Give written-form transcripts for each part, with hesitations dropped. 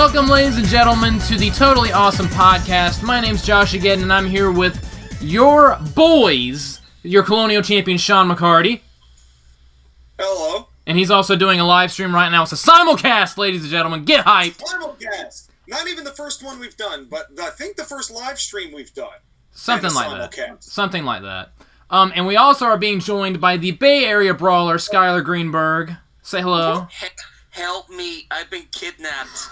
Welcome, ladies and gentlemen, to the Totally Awesome Podcast. My name's JoshAgeddon, and I'm here with your boys, your Colonial champion, Sean McCarty. Hello. And he's also doing a live stream right now. It's a simulcast, ladies and gentlemen. Get hyped. Simulcast. Not even the first one we've done, but I think the first live stream we've done. Something like that. Something like that. And we also are being joined by the Bay-Area Brawler Skyler Greenberg. Say hello. Help me. I've been kidnapped.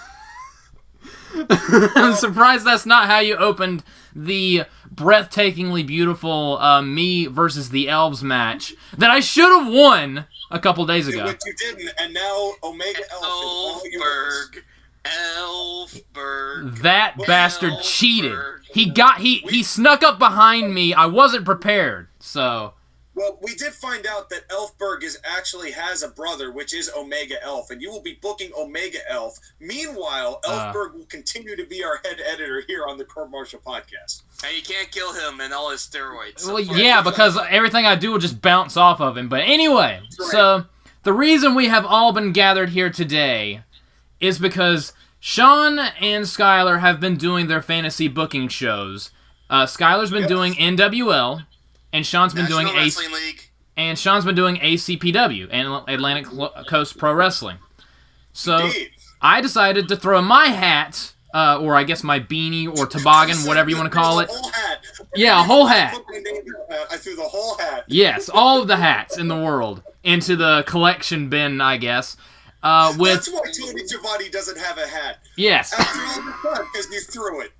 I'm surprised that's not how you opened the breathtakingly beautiful me versus the Elves match that I should have won a couple days ago. But you didn't, and now Omega Elfberg. That bastard cheated. He snuck up behind me. I wasn't prepared, so... Well, we did find out that Elfberg actually has a brother, which is Omega Elf, and you will be booking Omega Elf. Meanwhile, Elfberg will continue to be our head editor here on the Court Martial Podcast. And you can't kill him and all his steroids. Well, yeah, because everything I do will just bounce off of him. But anyway, right. So the reason we have all been gathered here today is because Sean and Skyler have been doing their fantasy booking shows. Skyler's been doing NWL. And Sean's been doing ACPW and Atlantic Coast Pro Wrestling. So Indeed. I decided to throw my hat, or I guess my beanie or toboggan, whatever you want to call it. Whole hat. Yeah, a whole hat. I threw the whole hat. Yes, all of the hats in the world into the collection bin, I guess. That's why Tony Giovanni doesn't have a hat. Yes. After all the fun, because you threw it.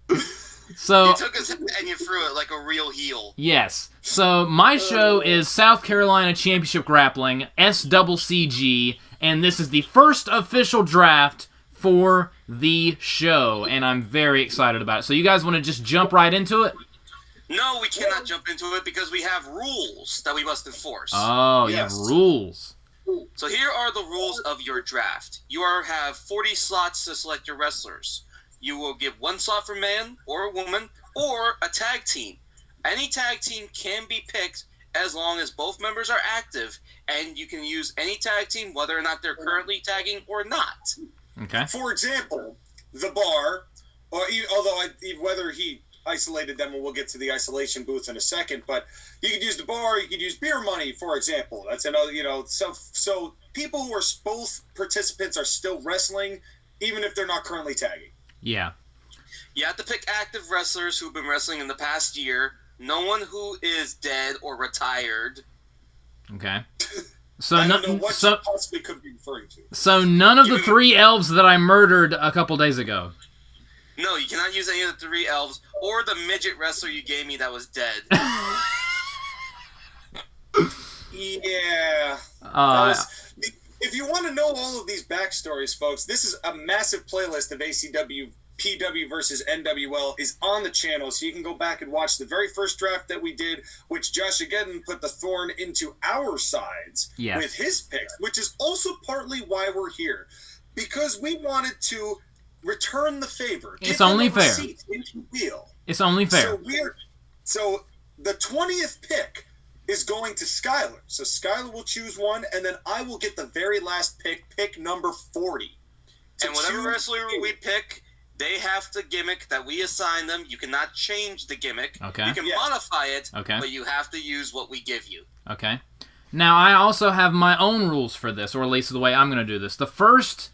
So, you took his hat and you threw it like a real heel. Yes. So my show is South Carolina Championship Grappling, SCCG, and this is the first official draft for the show, and I'm very excited about it. So you guys want to just jump right into it? No, we cannot jump into it because we have rules that we must enforce. Oh, you have rules. So here are the rules of your draft. You have 40 slots to select your wrestlers. You will give one slot for man or a woman or a tag team. Any tag team can be picked as long as both members are active, and you can use any tag team whether or not they're currently tagging or not. Okay. For example, the Bar, whether he isolated them, and we'll get to the isolation booth in a second, but you could use the Bar, you could use Beer Money, for example. That's another, so people who are both participants are still wrestling, even if they're not currently tagging. Yeah. You have to pick active wrestlers who've been wrestling in the past year. No one who is dead or retired. Okay. So I don't know what you possibly could be referring to. So none of the 3 elves that I murdered a couple days ago. No, you cannot use any of the 3 elves or the midget wrestler you gave me that was dead. Yeah. If you want to know all of these backstories, folks, this is a massive playlist of ACW, PW versus NWL is on the channel, so you can go back and watch the very first draft that we did, which JoshAgeddon put the thorn into our sides with his picks, which is also partly why we're here, because we wanted to return the favor. It's only fair. It's only fair. So the 20th pick is going to Skyler. So Skyler will choose one, and then I will get the very last pick number 40. And whatever wrestler we pick, they have the gimmick that we assign them. You cannot change the gimmick. Okay. You can modify it, okay, but you have to use what we give you. Okay. Now, I also have my own rules for this, or at least the way I'm going to do this. The first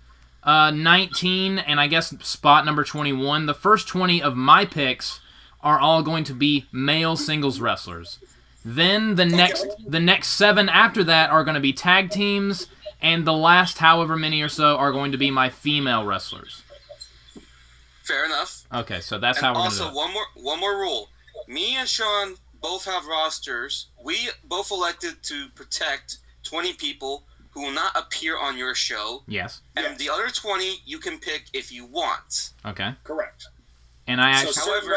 19, and I guess spot number 21, the first 20 of my picks are all going to be male singles wrestlers. Then the next 7 after that are going to be tag teams, and the last however many or so are going to be my female wrestlers. Fair enough. Okay, so that's how we're going to do it. Also, one more rule. Me and Sean both have rosters. We both elected to protect 20 people who will not appear on your show. Yes. And the other 20 you can pick if you want. Okay. Correct. And I actually... So however,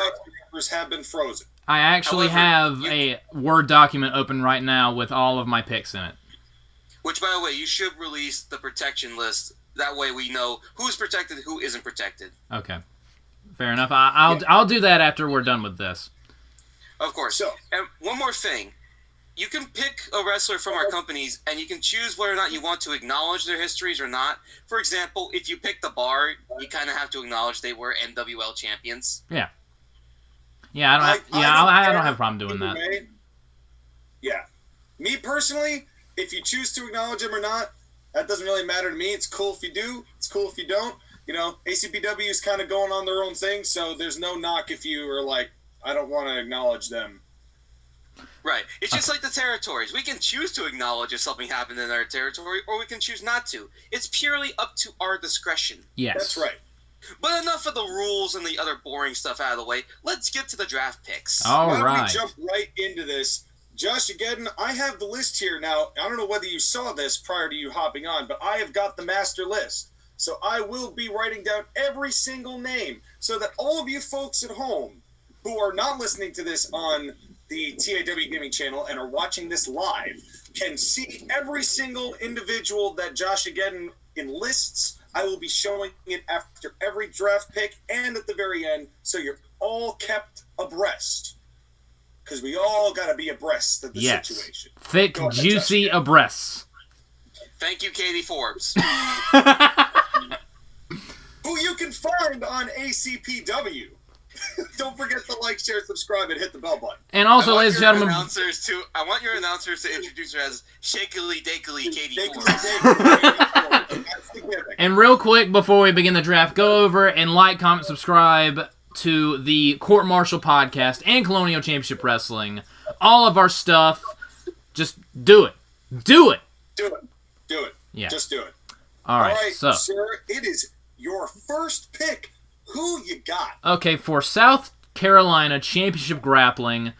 members have been frozen. I actually have a Word document open right now with all of my picks in it. Which, by the way, you should release the protection list. That way we know who's protected, who isn't protected. Okay. Fair enough. I'll do that after we're done with this. Of course. And one more thing. you can pick a wrestler from our companies, and you can choose whether or not you want to acknowledge their histories or not. For example, if you pick the Bar, you kind of have to acknowledge they were NWL champions. Yeah. Yeah, I don't have a problem doing that. Way, yeah. Me personally, if you choose to acknowledge them or not, that doesn't really matter to me. It's cool if you do. It's cool if you don't. You know, ACPW is kind of going on their own thing, so there's no knock if you are like, I don't want to acknowledge them. Right. It's just like the territories. We can choose to acknowledge if something happened in our territory, or we can choose not to. It's purely up to our discretion. Yes. That's right. But enough of the rules and the other boring stuff out of the way. Let's get to the draft picks. All Why right. don't we jump right into this? JoshAgeddon, I have the list here now. I don't know whether you saw this prior to you hopping on, but I have got the master list. So I will be writing down every single name so that all of you folks at home who are not listening to this on the TAW Gaming channel and are watching this live can see every single individual that JoshAgeddon enlists. I will be showing it after every draft pick and at the very end, so you're all kept abreast. Because we all got to be abreast of the situation. Thick, juicy abreast. Thank you, Katie Forbes. Who you can find on ACPW. Don't forget to like, share, subscribe, and hit the bell button. And also, ladies and gentlemen, I want your announcers to introduce her as Shakily Dakily Katie Forbes. And real quick, before we begin the draft, go over and like, comment, subscribe to the Court Martial Podcast and Colonial Championship Wrestling. All of our stuff. Just do it. Do it. Do it. Do it. Yeah. Just do it. All right, so. Sir, it is your first pick. Who you got? Okay, for South Carolina Championship Grappling,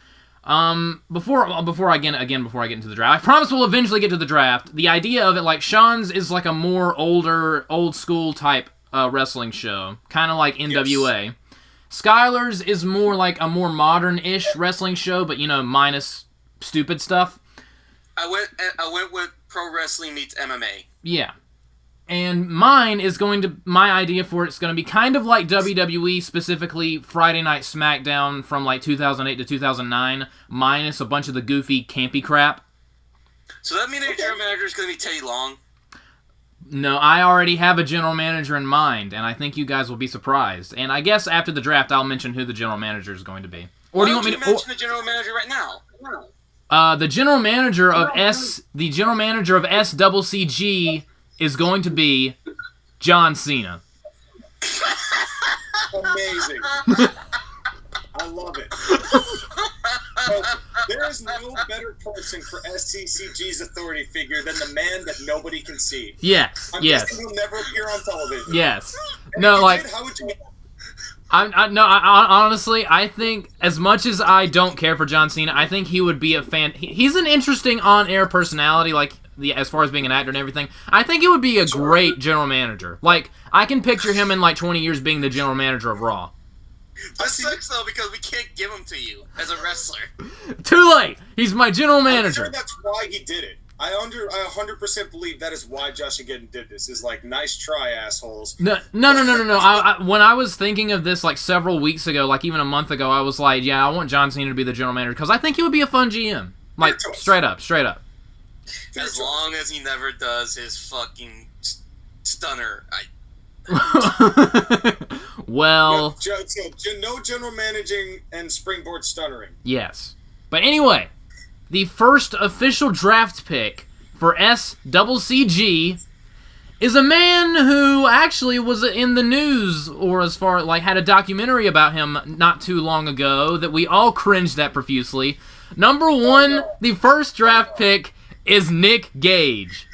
before I get into the draft, I promise we'll eventually get to the draft. The idea of it, like, Sean's is like a more old school type wrestling show, kind of like NWA. Yes. Skyler's is more like a more modern-ish wrestling show, but, you know, minus stupid stuff. I went with pro wrestling meets MMA. Yeah. And mine is my idea for it's going to be kind of like WWE, specifically Friday Night SmackDown from like 2008 to 2009, minus a bunch of the goofy, campy crap. So that means your general manager is going to be Teddy Long? No, I already have a general manager in mind, and I think you guys will be surprised. And I guess after the draft, I'll mention who the general manager is going to be. Or do you want me to mention the general manager right now? The general manager of SCCG is going to be John Cena. Amazing. I love it. There is no better person for SCCG's authority figure than the man that nobody can see. Yes, I'm guessing he'll never appear on television. Yes. And no, like... Did, how would you... honestly, I think, as much as I don't care for John Cena, I think he would be a fan... He's an interesting on-air personality, like... as far as being an actor and everything, I think he would be a great general manager. Like, I can picture him in like 20 years being the general manager of Raw. That sucks though, because we can't give him to you as a wrestler. Too late. He's my general manager. I'm sure that's why he did it. I 100% believe that is why JoshAgeddon did this. Is like, nice try, assholes. No. When I was thinking of this like several weeks ago, like even a month ago, I was like, yeah, I want John Cena to be the general manager because I think he would be a fun GM. Like, straight up. As long as he never does his fucking stunner. Well... No general managing and springboard stunnering. Yes. But anyway, the first official draft pick for SCCG is a man who actually was in the news, or as far like had a documentary about him not too long ago that we all cringed at profusely. Number one, the first draft pick is Nick Gage.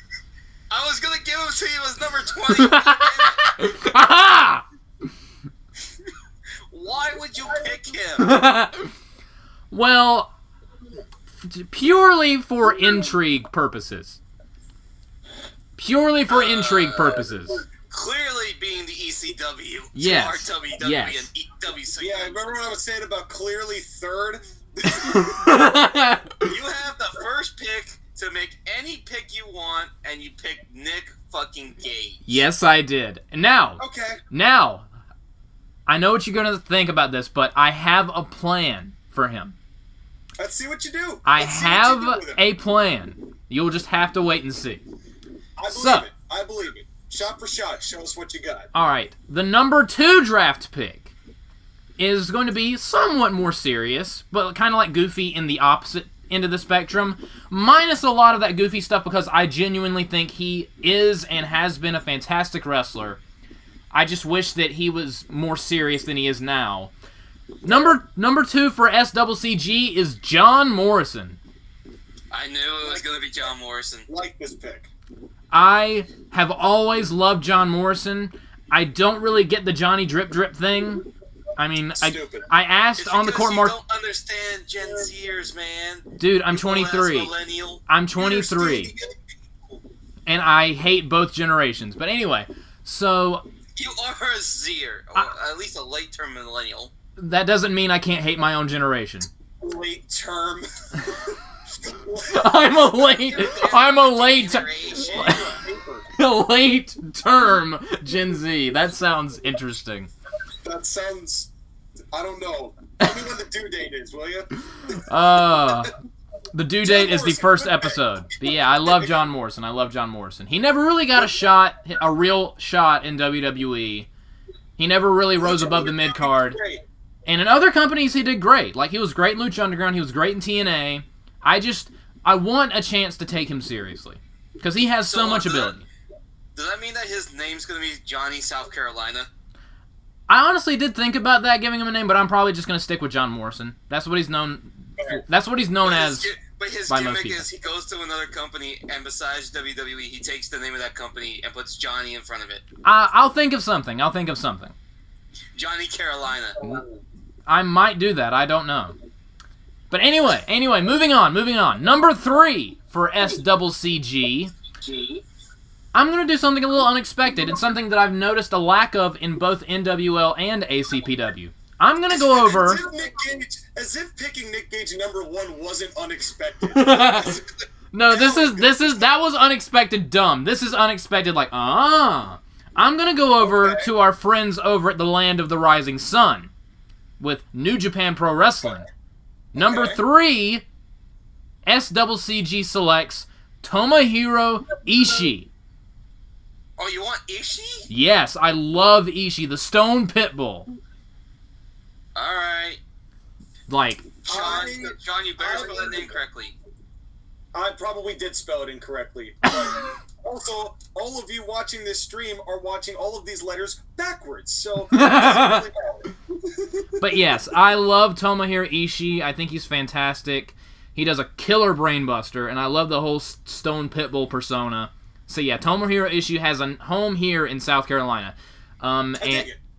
I was going to give him to you as number 20. Aha! Why would you pick him? Well, purely for intrigue purposes. Clearly being the ECW, yes. RWW, yes. and EWC. Yeah, remember what I was saying about clearly third? You have the first pick to make any pick you want, and you pick Nick fucking Gage. Yes, I did. And now, I know what you're going to think about this, but I have a plan for him. Let's see what you do. I have a plan. You'll just have to wait and see. I believe it. Shot for shot. Show us what you got. All right. The number 2 draft pick is going to be somewhat more serious, but kind of like goofy in the opposite end of the spectrum, minus a lot of that goofy stuff because I genuinely think he is and has been a fantastic wrestler. I just wish that he was more serious than he is now. Number 2 for SCCG is John Morrison. I knew it was going to be John Morrison. Like this pick. I have always loved John Morrison. I don't really get the Johnny Drip Drip thing. I mean, I asked on the court mark. You don't understand Gen Zers, man. Dude, I'm 23. I'm 23. And I hate both generations. But anyway, so... You are a Zer, or at least a late-term millennial. That doesn't mean I can't hate my own generation. Late term. I'm a late term Gen Z. That sounds interesting. That sounds, I don't know. Tell me when the due date is, will you? The due date is the first episode. But yeah, I love John Morrison. He never really got a real shot in WWE. He never really rose above the mid-card. And in other companies, he did great. Like, he was great in Lucha Underground. He was great in TNA. I want a chance to take him seriously. Because he has so much ability. Does that mean that his name's going to be Johnny South Carolina? I honestly did think about that, giving him a name, but I'm probably just going to stick with John Morrison. That's what he's known. That's what he's known as. But his gimmick is he goes to another company, and besides WWE, he takes the name of that company and puts Johnny in front of it. I'll think of something. Johnny Carolina. I might do that. I don't know. But anyway, moving on. Number 3 for SCCG. I'm going to do something a little unexpected and something that I've noticed a lack of in both NWL and ACPW. I'm going to go over... As if picking Nick Gage number 1 wasn't unexpected. No, that was unexpected dumb. This is unexpected like, I'm going to go over to our friends over at the Land of the Rising Sun with New Japan Pro Wrestling. Number 3, SCCG selects Tomohiro Ishii. Oh, you want Ishii? Yes, I love Ishii, the Stone Pitbull. Alright. Like... Sean, you better spell that name correctly. I probably did spell it incorrectly. Also, all of you watching this stream are watching all of these letters backwards, so... But yes, I love Tomohiro Ishii. I think he's fantastic. He does a killer brainbuster, and I love the whole Stone Pitbull persona. So yeah, Tomohiro Ishii has a home here in South Carolina.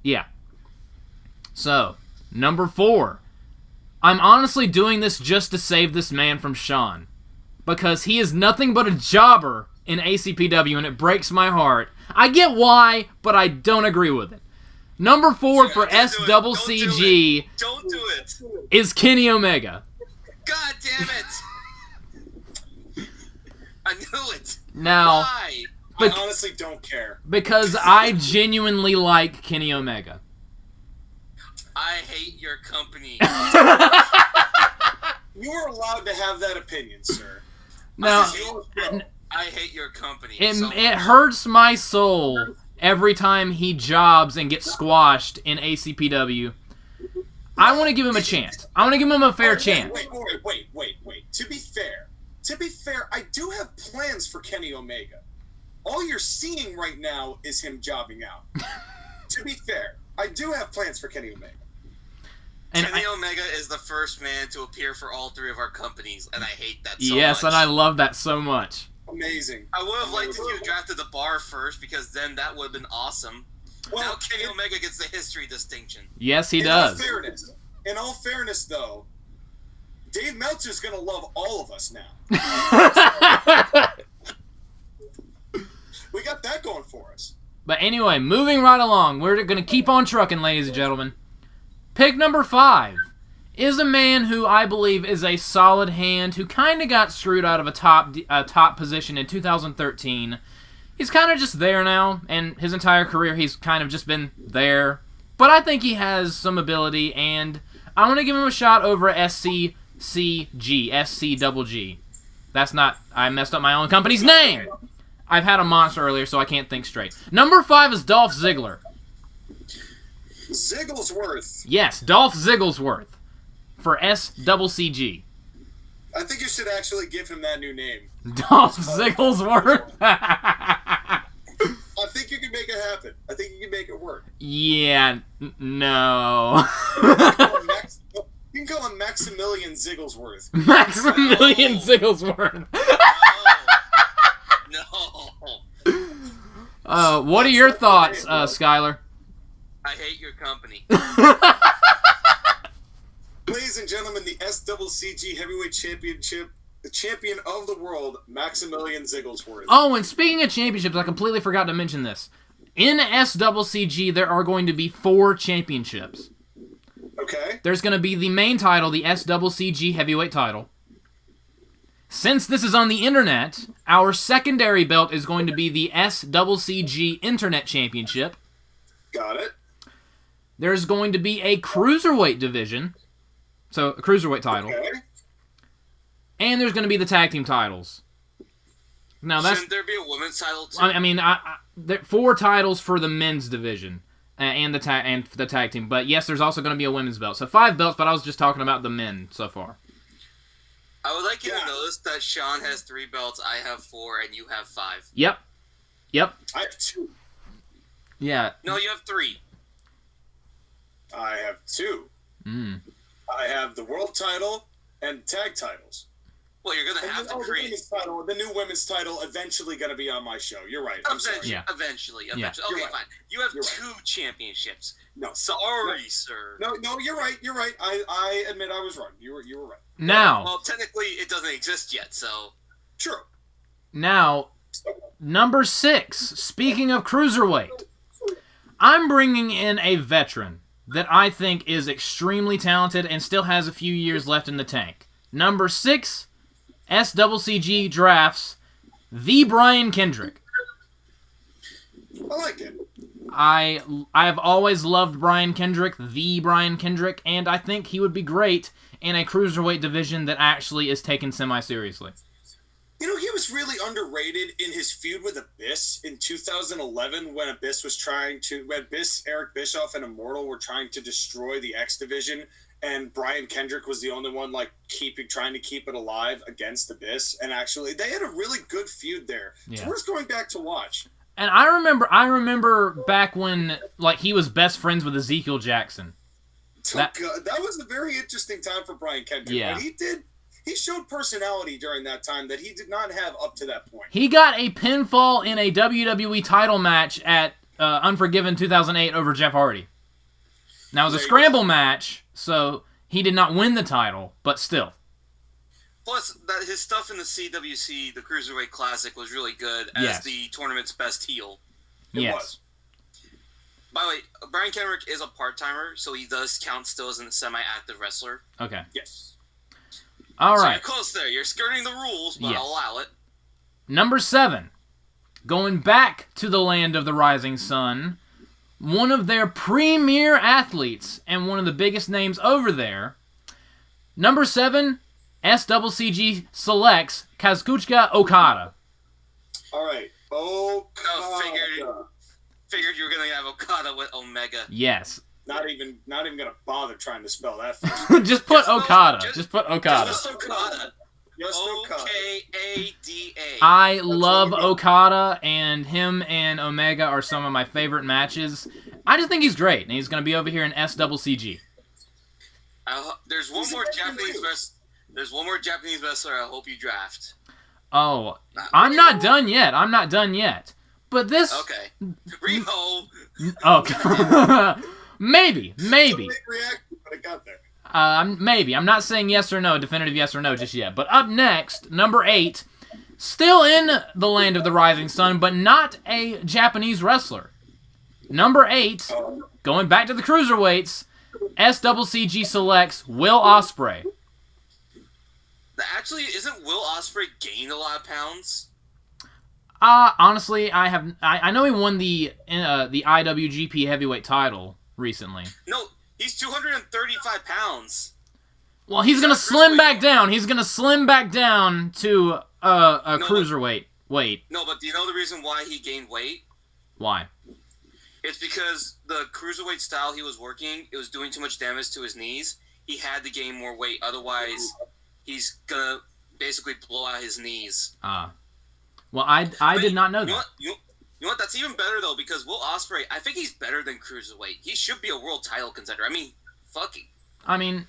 Yeah. So, number 4. I'm honestly doing this just to save this man from Sean. Because he is nothing but a jobber in ACPW, and it breaks my heart. I get why, but I don't agree with it. Number 4 for SCCG Don't do it. Is Kenny Omega. God damn it. I knew it. Now, why? I honestly don't care. Because I genuinely like Kenny Omega. I hate your company. You are allowed to have that opinion, sir. Now, I hate your company. It hurts my soul every time he jobs and gets squashed in ACPW. I want to give him a chance. I want to give him a fair chance. Wait. To be fair, I do have plans for Kenny Omega. All you're seeing right now is him jobbing out. To be fair, I do have plans for Kenny Omega. And Kenny Omega is the first man to appear for all 3 of our companies, and I hate that so much. Yes, and I love that so much. Amazing. I would have liked if you drafted the Bar first, because then that would have been awesome. Well, now Kenny Omega gets the history distinction. Yes, he does. In all fairness, though, Dave Meltzer's going to love all of us now. We got that going for us. But anyway, moving right along, we're going to keep on trucking, ladies and gentlemen. Pick number 5 is a man who I believe is a solid hand, who kind of got screwed out of a top position in 2013. He's kind of just there now, and his entire career he's kind of just been there. But I think he has some ability, and I want to give him a shot over at SCCG. SCCG. That's not... I messed up my own company's name! I've had a monster earlier, so I can't think straight. Number 5 is Dolph Ziggler. Zigglesworth. Yes, Dolph Zigglesworth for SCCG. I think you should actually give him that new name. Dolph Zigglesworth? I think you can make it happen. I think you can make it work. Yeah, no. You can call him Maximilian Zigglesworth. Maximilian Zigglesworth. No. What are your thoughts, Skyler? I hate your company. Ladies and gentlemen, the SCCG Heavyweight Championship, the champion of the world, Maximilian Zigglesworth. Oh, and speaking of championships, I completely forgot to mention this. In SCCG, there are going to be 4 championships. Okay. There's going to be the main title, the SCCG Heavyweight title. Since this is on the internet, our secondary belt is going to be the SCCG Internet Championship. Got it. There's going to be a cruiserweight division, so a cruiserweight title. Okay. And there's going to be the tag team titles. Now that's... Shouldn't there be a women's title too? I mean, there 4 titles for the men's division and the tag team. But yes, there's also going to be a women's belt. So 5 belts, but I was just talking about the men so far. I would like you to notice that Sean has 3 belts, I have 4, and you have 5. Yep. I have 2. Yeah. No, you have 3. I have 2. I have the world title and tag titles. Well, you're going to have to create... The new women's title eventually going to be on my show. You're right. I'm sorry. Yeah. Eventually. Yeah. Okay, Right. fine. You have You're 2 championships. No. Sorry, sir. No, you're right. You're right. I admit I was wrong. You were right. Now. Well, technically, it doesn't exist yet, so... True. Now, number 6. Speaking of cruiserweight, I'm bringing in a veteran that I think is extremely talented and still has a few years left in the tank. Number 6, SCCG Drafts, the Brian Kendrick. I like it. I've always loved Brian Kendrick, the Brian Kendrick, and I think he would be great in a cruiserweight division that actually is taken semi-seriously. You know, he was really underrated in his feud with Abyss in 2011 when Eric Bischoff, and Immortal were trying to destroy the X Division, and Brian Kendrick was the only one trying to keep it alive against Abyss. And actually, they had a really good feud there. Yeah. It's worth going back to watch. And I remember back when he was best friends with Ezekiel Jackson. That was a very interesting time for Brian Kendrick. Yeah. But he showed personality during that time that he did not have up to that point. He got a pinfall in a WWE title match at Unforgiven 2008 over Jeff Hardy. Now, it was a scramble match, so he did not win the title, but still. Plus, his stuff in the CWC, the Cruiserweight Classic, was really good as the tournament's best heel. It was. By the way, Brian Kendrick is a part-timer, so he does count still as a semi-active wrestler. Okay. Yes. All right. So you're close there. You're skirting the rules, but I'll allow it. Number 7. Going back to the land of the rising sun, one of their premier athletes and one of the biggest names over there. Number 7, SCCG selects Kazuchika Okada. All right. Okada. Figured you were going to have Okada with Omega. Yes. Not even gonna bother trying to spell that. Just put Okada. Just put Okada. Just Okada. O-K-A-D-A. I love Okada, and him and Omega are some of my favorite matches. I just think he's great, and he's going to be over here in SCCG. There's one more Japanese wrestler I hope you draft. Oh, I'm not done yet. But this... Okay. Riho. Okay. Maybe. Maybe. Maybe. I'm not saying yes or no, definitive yes or no just yet. But up next, number 8, still in the land of the rising sun, but not a Japanese wrestler. Number 8, going back to the cruiserweights, SCCG selects Will Ospreay. Actually, isn't Will Ospreay gained a lot of pounds? Honestly, I know he won the IWGP Heavyweight title recently. No, he's 235 pounds. Well, he's going to slim back down. He's going to slim back down to a cruiserweight weight. No, but do you know the reason why he gained weight? Why? It's because the cruiserweight style he was working, it was doing too much damage to his knees. He had to gain more weight. Otherwise, he's going to basically blow out his knees. Well, I did not know that. You know what? That's even better, though, because Will Ospreay, I think he's better than cruiserweight. He should be a world title contender. I mean, fucking. I mean,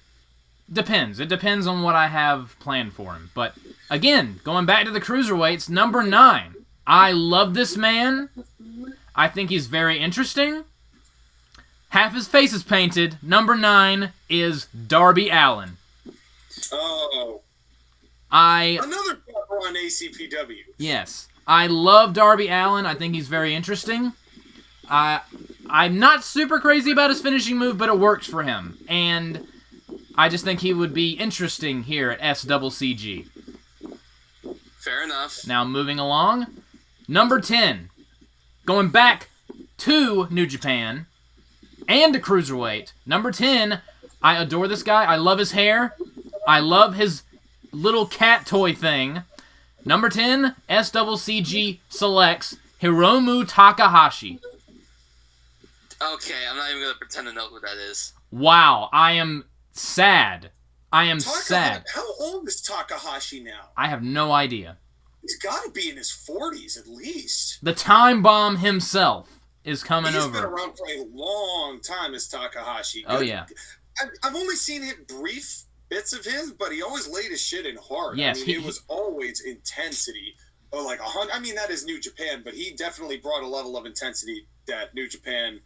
depends. It depends on what I have planned for him. But, again, going back to the cruiserweights, number 9. I love this man. I think he's very interesting. Half his face is painted. Number 9 is Darby Allin. Oh. Another rapper on ACPW. Yes. I love Darby Allin. I think he's very interesting. I'm not super crazy about his finishing move, but it works for him. And I just think he would be interesting here at SCCG. Fair enough. Now, moving along. Number 10. Going back to New Japan and to Cruiserweight. Number 10. I adore this guy. I love his hair. I love his little cat toy thing. Number 10. SCCG selects Hiromu Takahashi. Okay, I'm not even going to pretend to know who that is. Wow, I am sad. I am sad. How old is Takahashi now? I have no idea. He's got to be in his 40s at least. The Time Bomb himself is coming over. He's been around for a long time as Takahashi. Oh, yeah. I've only seen brief bits of his, but he always laid his shit in hard. Yes, it was always intensity. Oh, like 100. I mean, that is New Japan, but he definitely brought a level of intensity that New Japan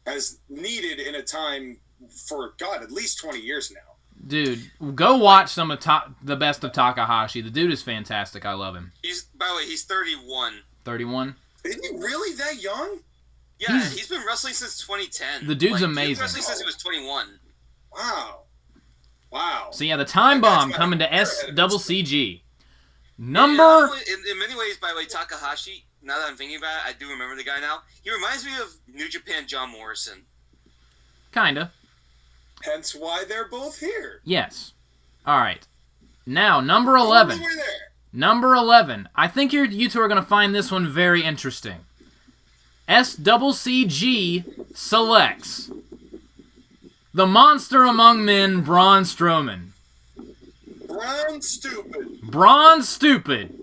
has needed in a time for, God, at least 20 years now. Dude, go watch some of the best of Takahashi. The dude is fantastic. I love him. By the way, he's 31. 31? Is he really that young? Yeah, he's been wrestling since 2010. The dude's amazing. He's been wrestling since he was 21. Wow. So yeah, the Time Bomb coming to SCCG. In many ways, by the way, Takahashi, now that I'm thinking about it, I do remember the guy now. He reminds me of New Japan John Morrison. Kinda. Hence why they're both here. Yes. All right. Now, number 11. Number 11. I think you two are going to find this one very interesting. SCCG selects the monster among men, Braun Strowman. Braun Stupid.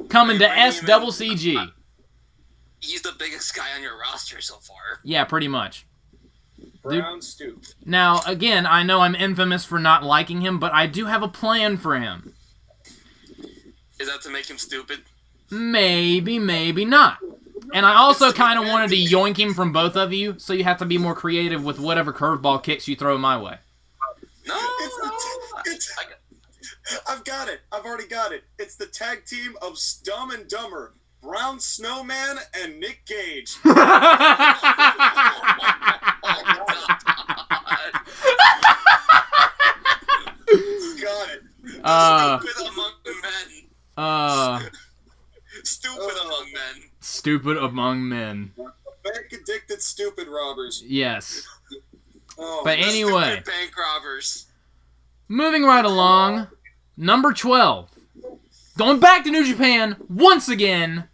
Coming to SCCG. He's the biggest guy on your roster so far. Yeah, pretty much. Braun Stupid. Now, again, I know I'm infamous for not liking him, but I do have a plan for him. Is that to make him stupid? Maybe, maybe not. And I also kind of wanted to yoink him from both of you, so you have to be more creative with whatever curveball kicks you throw my way. No, I've got it. I've already got it. It's the tag team of Dumb and Dumber, Brown Snowman and Nick Gage. Got it. Stupid among men. Stupid among men. Stupid among men. Bank addicted stupid robbers. Yes. But anyway. Stupid bank robbers. Moving right along. Number 12. Going back to New Japan once again.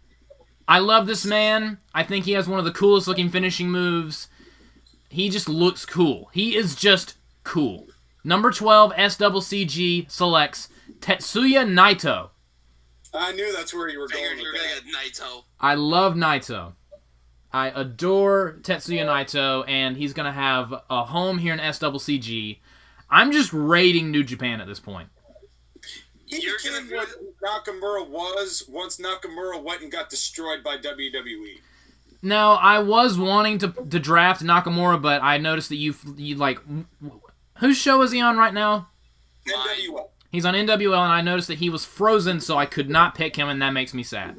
I love this man. I think he has one of the coolest looking finishing moves. He just looks cool. He is just cool. Number 12, SCCG selects Tetsuya Naito. I knew that's where you were going with that. Naito. I love Naito. I adore Tetsuya Naito, and he's going to have a home here in SCCG. I'm just rating New Japan at this point. He became what Nakamura was once Nakamura went and got destroyed by WWE. Now, I was wanting to draft Nakamura, but I noticed that you like... Whose show is he on right now? NWL. He's on NWL, and I noticed that he was frozen, so I could not pick him, and that makes me sad.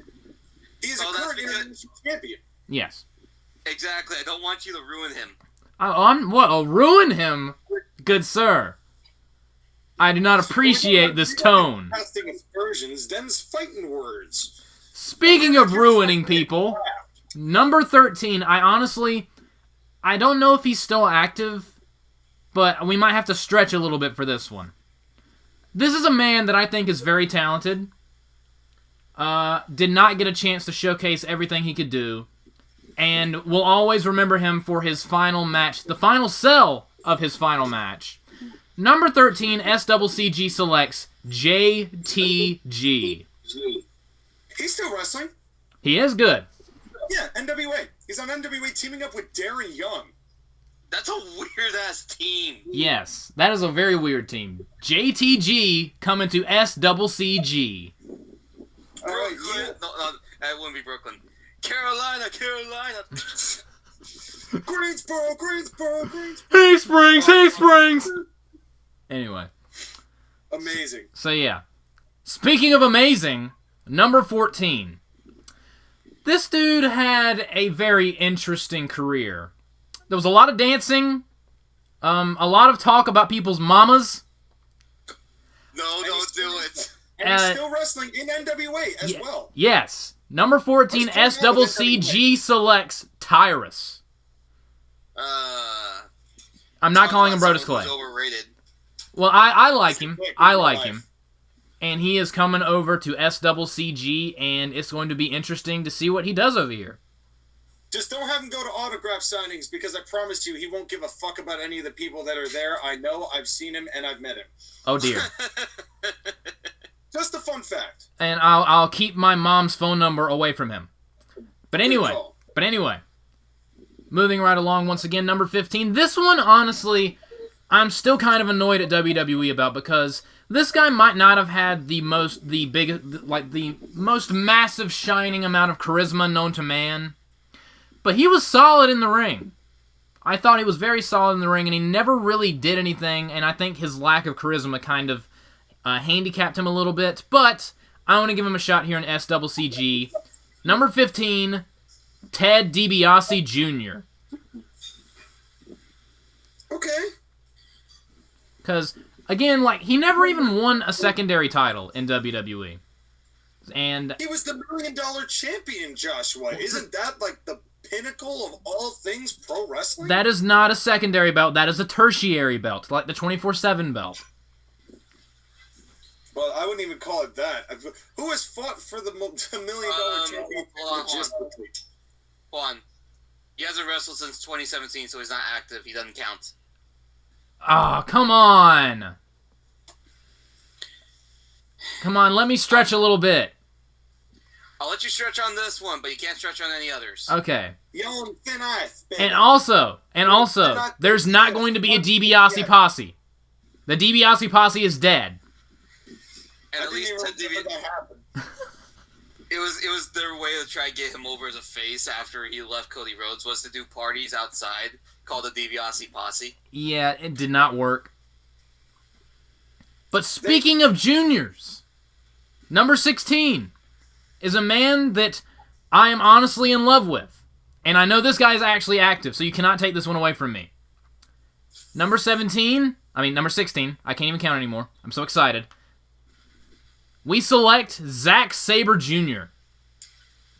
He's a current international champion. Yes. Exactly. I don't want you to ruin him. Ruin him? Good sir. I do not appreciate this tone. Casting aspersions, them's fighting words. Speaking of ruining people, number 13, I don't know if he's still active, but we might have to stretch a little bit for this one. This is a man that I think is very talented. Did not get a chance to showcase everything he could do. And we'll always remember him for his final match, the final cell of his final match. Number 13, SCCG selects JTG. He's still wrestling. He is good. Yeah, NWA. He's on NWA teaming up with Darren Young. That's a weird-ass team. Yes, that is a very weird team. JTG coming to SCCG. Brooklyn. No, that wouldn't be Brooklyn. Carolina. Greensboro. Hey, Springs. Anyway. Amazing. So, yeah. Speaking of amazing, number 14. This dude had a very interesting career. There was a lot of dancing, a lot of talk about people's mamas. No, don't do it. And he's still wrestling in NWA as well. Yes. Number 14, SCCG selects Tyrus. I'm not calling him Brodus Clay. Overrated. Well, I like him. I like him. And he is coming over to SCCG, and it's going to be interesting to see what he does over here. Just don't have him go to autograph signings, because I promise you, he won't give a fuck about any of the people that are there. I know, I've seen him, and I've met him. Oh, dear. Just a fun fact. And I'll keep my mom's phone number away from him. But anyway, moving right along once again, number 15. This one, honestly, I'm still kind of annoyed at WWE about, because this guy might not have had the most massive shining amount of charisma known to man, but he was solid in the ring. I thought he was very solid in the ring, and he never really did anything, and I think his lack of charisma kind of handicapped him a little bit, but I want to give him a shot here in SCCG. Number 15, Ted DiBiase Jr. Okay. Because, again, he never even won a secondary title in WWE. And he was the $1 Million Champion, Joshua. Isn't that, the pinnacle of all things pro wrestling? That is not a secondary belt. That is a tertiary belt, like the 24/7 belt. Well, I wouldn't even call it that. Who has fought for the $1 Million Champion? Hold on. He hasn't wrestled since 2017, so he's not active. He doesn't count. Oh, come on. Come on, let me stretch a little bit. I'll let you stretch on this one, but you can't stretch on any others. Okay. Young thin ice, baby. And also, there's not going to be a DiBiase posse. The DiBiase posse is dead. And at least that happened. It was their way to try to get him over as a face after he left Cody Rhodes, was to do parties outside called the DiBiase Posse. Yeah, it did not work. But speaking of juniors, number 16 is a man that I am honestly in love with. And I know this guy is actually active, so you cannot take this one away from me. Number 16, I can't even count anymore. I'm so excited. We select Zack Saber Jr.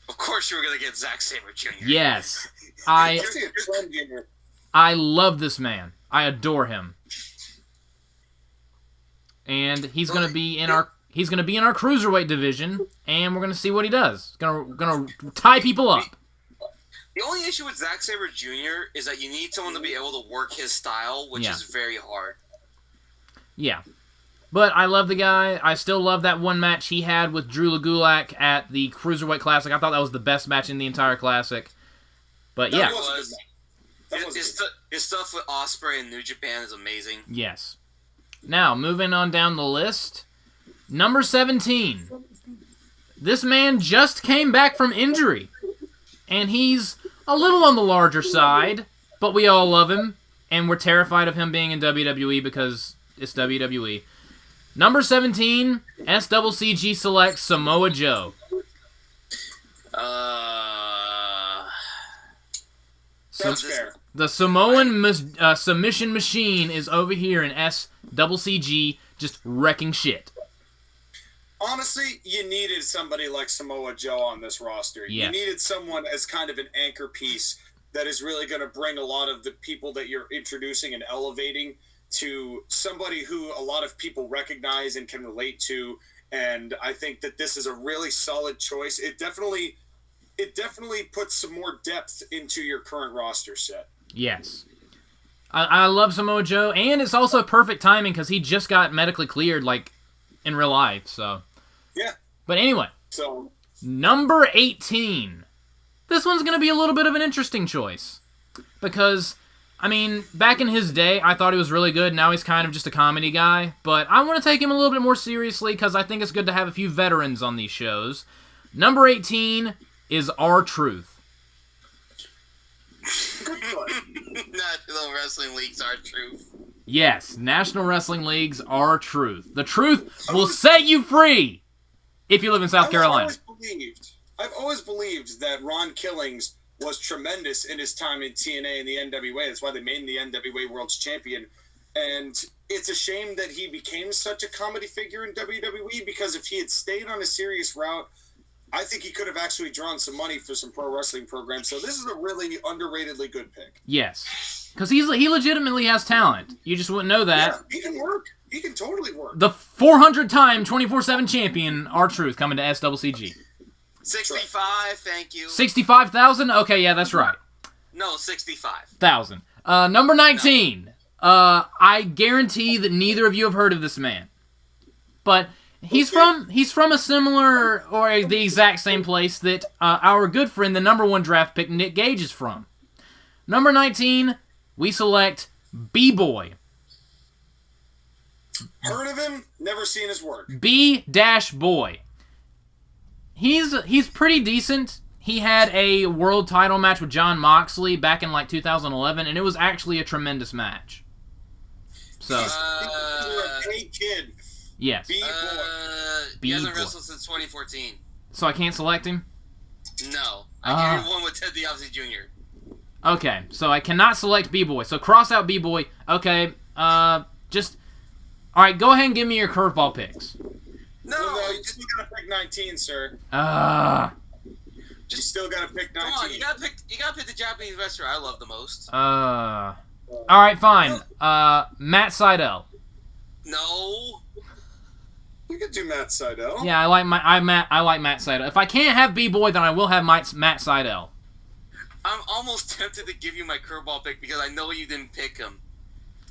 Of course you were going to get Zack Saber Jr. Yes. I love this man. I adore him. And he's going to be in our cruiserweight division, and we're going to see what he does. Going to tie people up. The only issue with Zack Saber Jr. is that you need someone to be able to work his style, which is very hard. Yeah. But I love the guy. I still love that one match he had with Drew Gulak at the Cruiserweight Classic. I thought that was the best match in the entire Classic. But yeah. His stuff with Ospreay and New Japan is amazing. Yes. Now, moving on down the list. Number 17. This man just came back from injury. And he's a little on the larger side. But we all love him. And we're terrified of him being in WWE because it's WWE. Number 17, SCCG selects Samoa Joe. That's fair. The Samoan submission machine is over here in SCCG just wrecking shit. Honestly, you needed somebody like Samoa Joe on this roster. Yes. You needed someone as kind of an anchor piece that is really going to bring a lot of the people that you're introducing and elevating to somebody who a lot of people recognize and can relate to. And I think that this is a really solid choice. It definitely puts some more depth into your current roster set. Yes. I love Samoa Joe, and it's also perfect timing because he just got medically cleared, like, in real life, so. Yeah. But anyway. So. Number 18. This one's going to be a little bit of an interesting choice. Because, I mean, back in his day, I thought he was really good. Now he's kind of just a comedy guy. But I want to take him a little bit more seriously because I think it's good to have a few veterans on these shows. Number 18 is R-Truth. National Wrestling Leagues are truth. Yes, National Wrestling Leagues are truth. The truth will set you free if you live in South Carolina. I've always believed that Ron Killings was tremendous in his time in TNA and the NWA. That's why they made him the NWA World's Champion. And it's a shame that he became such a comedy figure in WWE, because if he had stayed on a serious route, I think he could have actually drawn some money for some pro wrestling programs. So this is a really underratedly good pick. Yes. Because he legitimately has talent. You just wouldn't know that. Yeah, he can work. He can totally work. The 400-time 24/7 champion, R-Truth, coming to SCCG. 65, thank you. 65,000? Okay, yeah, that's right. No, 65. 1,000. Number 19. No. I guarantee that neither of you have heard of this man. But he's from a similar or the exact same place that our good friend, the number 1 draft pick, Nick Gage, is from. Number 19, we select B-Boy. Heard of him, never seen his work. B-Boy. He's pretty decent. He had a world title match with Jon Moxley back in like 2011, and it was actually a tremendous match. So, hey kid. Yes. B-Boy. He hasn't wrestled since 2014. So I can't select him? No. I give you one with Ted DiBiase Jr. Okay, so I cannot select B-Boy. So cross out B-Boy. Okay, just... Alright, go ahead and give me your curveball picks. No, you still gotta pick 19, sir. You still gotta pick 19. Come on, you gotta pick the Japanese wrestler I love the most. Alright, fine. Matt Sydal. No. You could do Matt Sydal. Yeah, I like Matt Sydal. If I can't have B-Boy, then I will have Matt Sydal. I'm almost tempted to give you my curveball pick because I know you didn't pick him.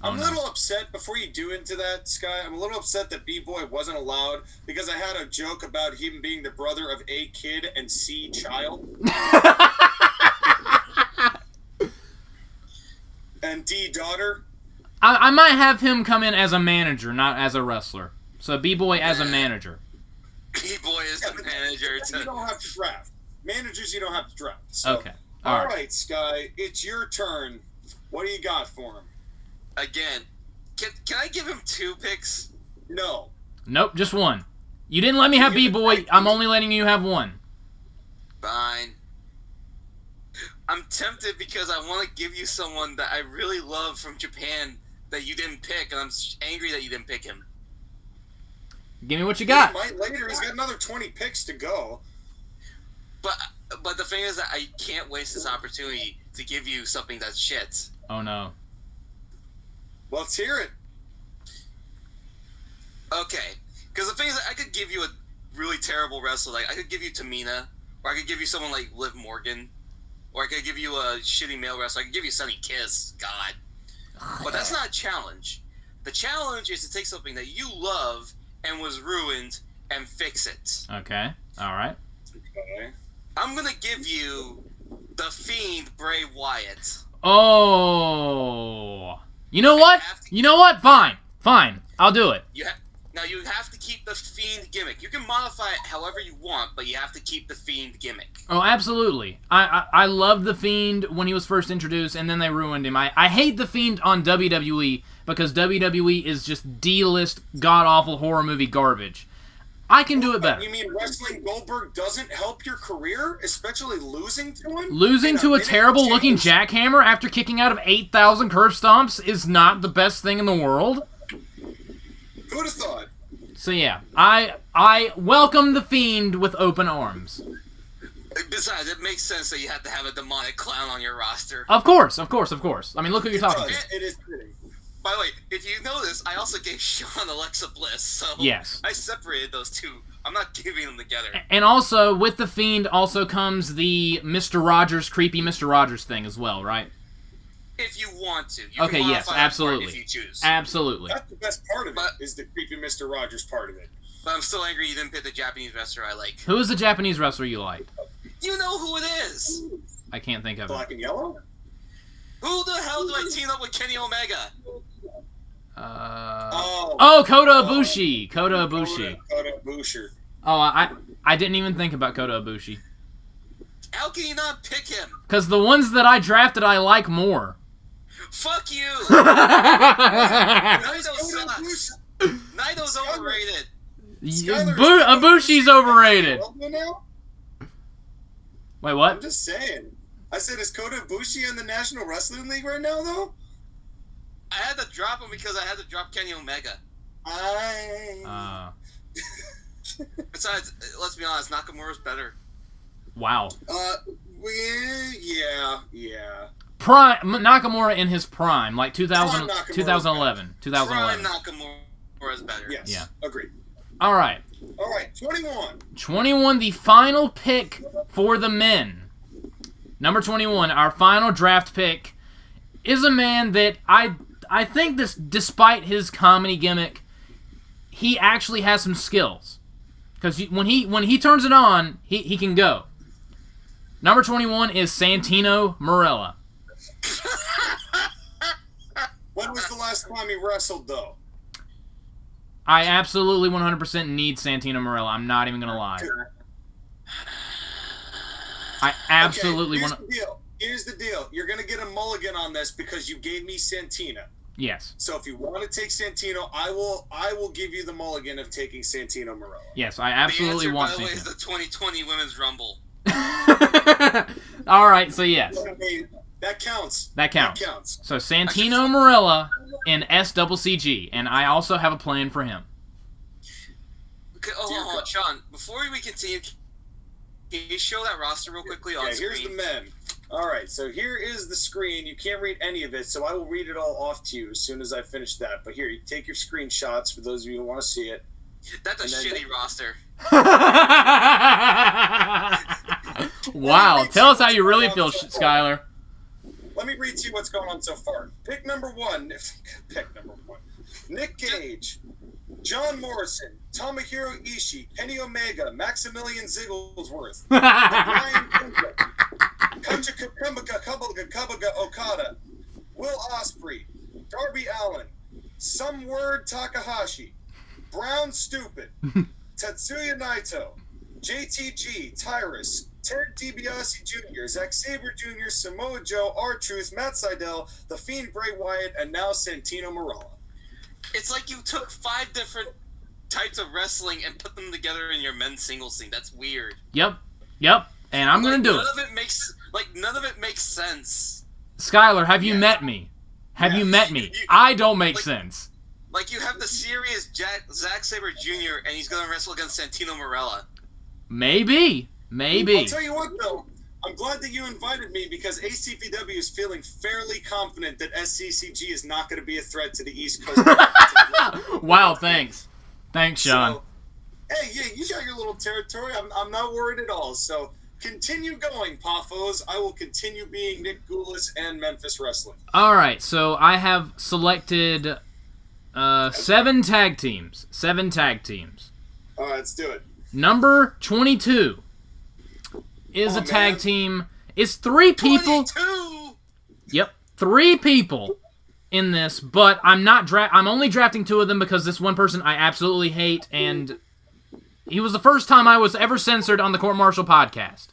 I'm a little upset, before you do into that, Sky, I'm a little upset that B-Boy wasn't allowed, because I had a joke about him being the brother of A Kid and C Child. And D Daughter. I might have him come in as a manager, not as a wrestler. So B-Boy as a manager. B-Boy is the manager. You don't have to draft. Managers you don't have to draft. So. Okay. All right, Sky, it's your turn. What do you got for him? Again, can I give him 2 picks? No. Nope, just 1. You didn't let me have B-Boy. I'm only letting you have 1. Fine. I'm tempted because I want to give you someone that I really love from Japan that you didn't pick, and I'm angry that you didn't pick him. Give me what you got. He might later. He's got another 20 picks to go. But the thing is that I can't waste this opportunity to give you something that's shit. Oh, no. Let's hear it. Okay. Because the thing is that I could give you a really terrible wrestler. Like, I could give you Tamina, or I could give you someone like Liv Morgan, or I could give you a shitty male wrestler. I could give you Sonny Kiss. God. But that's not a challenge. The challenge is to take something that you love and was ruined and fix it. Okay. All right. Okay. I'm going to give you The Fiend Bray Wyatt. Oh. You know what? Fine. I'll do it. Now, you have to keep the Fiend gimmick. You can modify it however you want, but you have to keep the Fiend gimmick. Oh, absolutely. I loved The Fiend when he was first introduced, and then they ruined him. I hate The Fiend on WWE because WWE is just D-list, god-awful horror movie garbage. I can do it better. You mean wrestling Goldberg doesn't help your career, especially losing to him? Losing to a terrible-looking jackhammer after kicking out of 8,000 curb stomps is not the best thing in the world. Who'd have thought? So yeah, I welcome The Fiend with open arms. Besides, it makes sense that you have to have a demonic clown on your roster. Of course. I mean, look who you're talking to. It is pretty. By the way, if you notice, I also gave Sean Alexa Bliss, so Yes. I separated those two. I'm not giving them together. And also, with The Fiend also comes the Mr. Rogers, creepy Mr. Rogers thing as well, right? If you want to. You Okay, can yes, modify that part absolutely. if you choose. Absolutely. That's the best part of it, is the creepy Mr. Rogers part of it. But I'm still angry you didn't pick the Japanese wrestler I like. Who is the Japanese wrestler you like? You know who it is! I can't think of Black and yellow? Who the hell do I team up with Kenny Omega? Kota Ibushi. Kota Ibushi. Kota Ibushi. Oh, I didn't even think about Kota Ibushi. How can you not pick him? Because the ones that I drafted I like more. Fuck you! Naito sucks. Naito's overrated. Ibushi's overrated. Wait, I'm what? just saying. I said, is Kota Ibushi in the National Wrestling League right now, though? I had to drop him because I had to drop Kenny Omega. Besides, let's be honest, Nakamura's better. Wow. Yeah. Prime Nakamura in his prime, like 2000, Prime Nakamura 2011. 2011. Prime Nakamura's better. Yes. Yeah. Agreed. All right. 21. 21, the final pick for the men. Number 21, our final draft pick, is a man that I think this, despite his comedy gimmick, he actually has some skills. Because when he turns it on, he can go. Number 21 is Santino Marella. When was the last time he wrestled, though? I absolutely 100% need Santino Marella. I'm not even going to lie. I absolutely want to... Here's the deal. You're going to get a mulligan on this because you gave me Santina. Yes. So if you want to take Santino, I will give you the mulligan of taking Santino Marella. Yes, I absolutely want Santino. The answer, by the way, is the 2020 Women's Rumble. All right, so yes. That counts. That counts. So Santino Marella in SCCG, and I also have a plan for him. Okay, hold on, Sean. Before we continue, can you show that roster real quickly on screen? Here's the men. All right, so here is the screen. You can't read any of it, so I will read it all off to you as soon as I finish that. But here, you take your screenshots for those of you who want to see it. That's a shitty roster. Wow, tell us how you really feel, Skyler. Let me read to you what's going on so far. Pick number one. Nick Gage, John Morrison, Tomohiro Ishii, Kenny Omega, Maximilian Zigglesworth, Brian Kunja Kabuga Okada, Will Ospreay, Darby Allin, Some Word Takahashi, Brown Stupid, Tetsuya Naito, JTG, Tyrus, Ted DiBiase Jr., Zack Saber Jr., Samoa Joe, R-Truth, Matt Sydal, The Fiend Bray Wyatt, and now Santino Marella. It's like you took 5 different types of wrestling and put them together in your men's singles thing. That's weird. Yep. And I'm gonna do it. None of it makes sense. Skyler, have you met me? Have you met me? I don't make sense. Like, you have the serious Zack Saber Jr. and he's gonna wrestle against Santino Marella. Maybe. I'll tell you what, though. I'm glad that you invited me because ACPW is feeling fairly confident that SCCG is not going to be a threat to the East Coast. Wow, thanks. Thanks, Sean. So, hey, yeah, you got your little territory. I'm not worried at all. So continue going, Poffos. I will continue being Nick Goulas and Memphis Wrestling. All right, so I have selected 7 tag teams. 7 tag teams. All right, let's do it. Number 22 is a tag team. It's 3 people. 22! Yep, 3 people in this, but I'm only drafting 2 of them because this one person I absolutely hate, and he was the first time I was ever censored on the Court Martial podcast.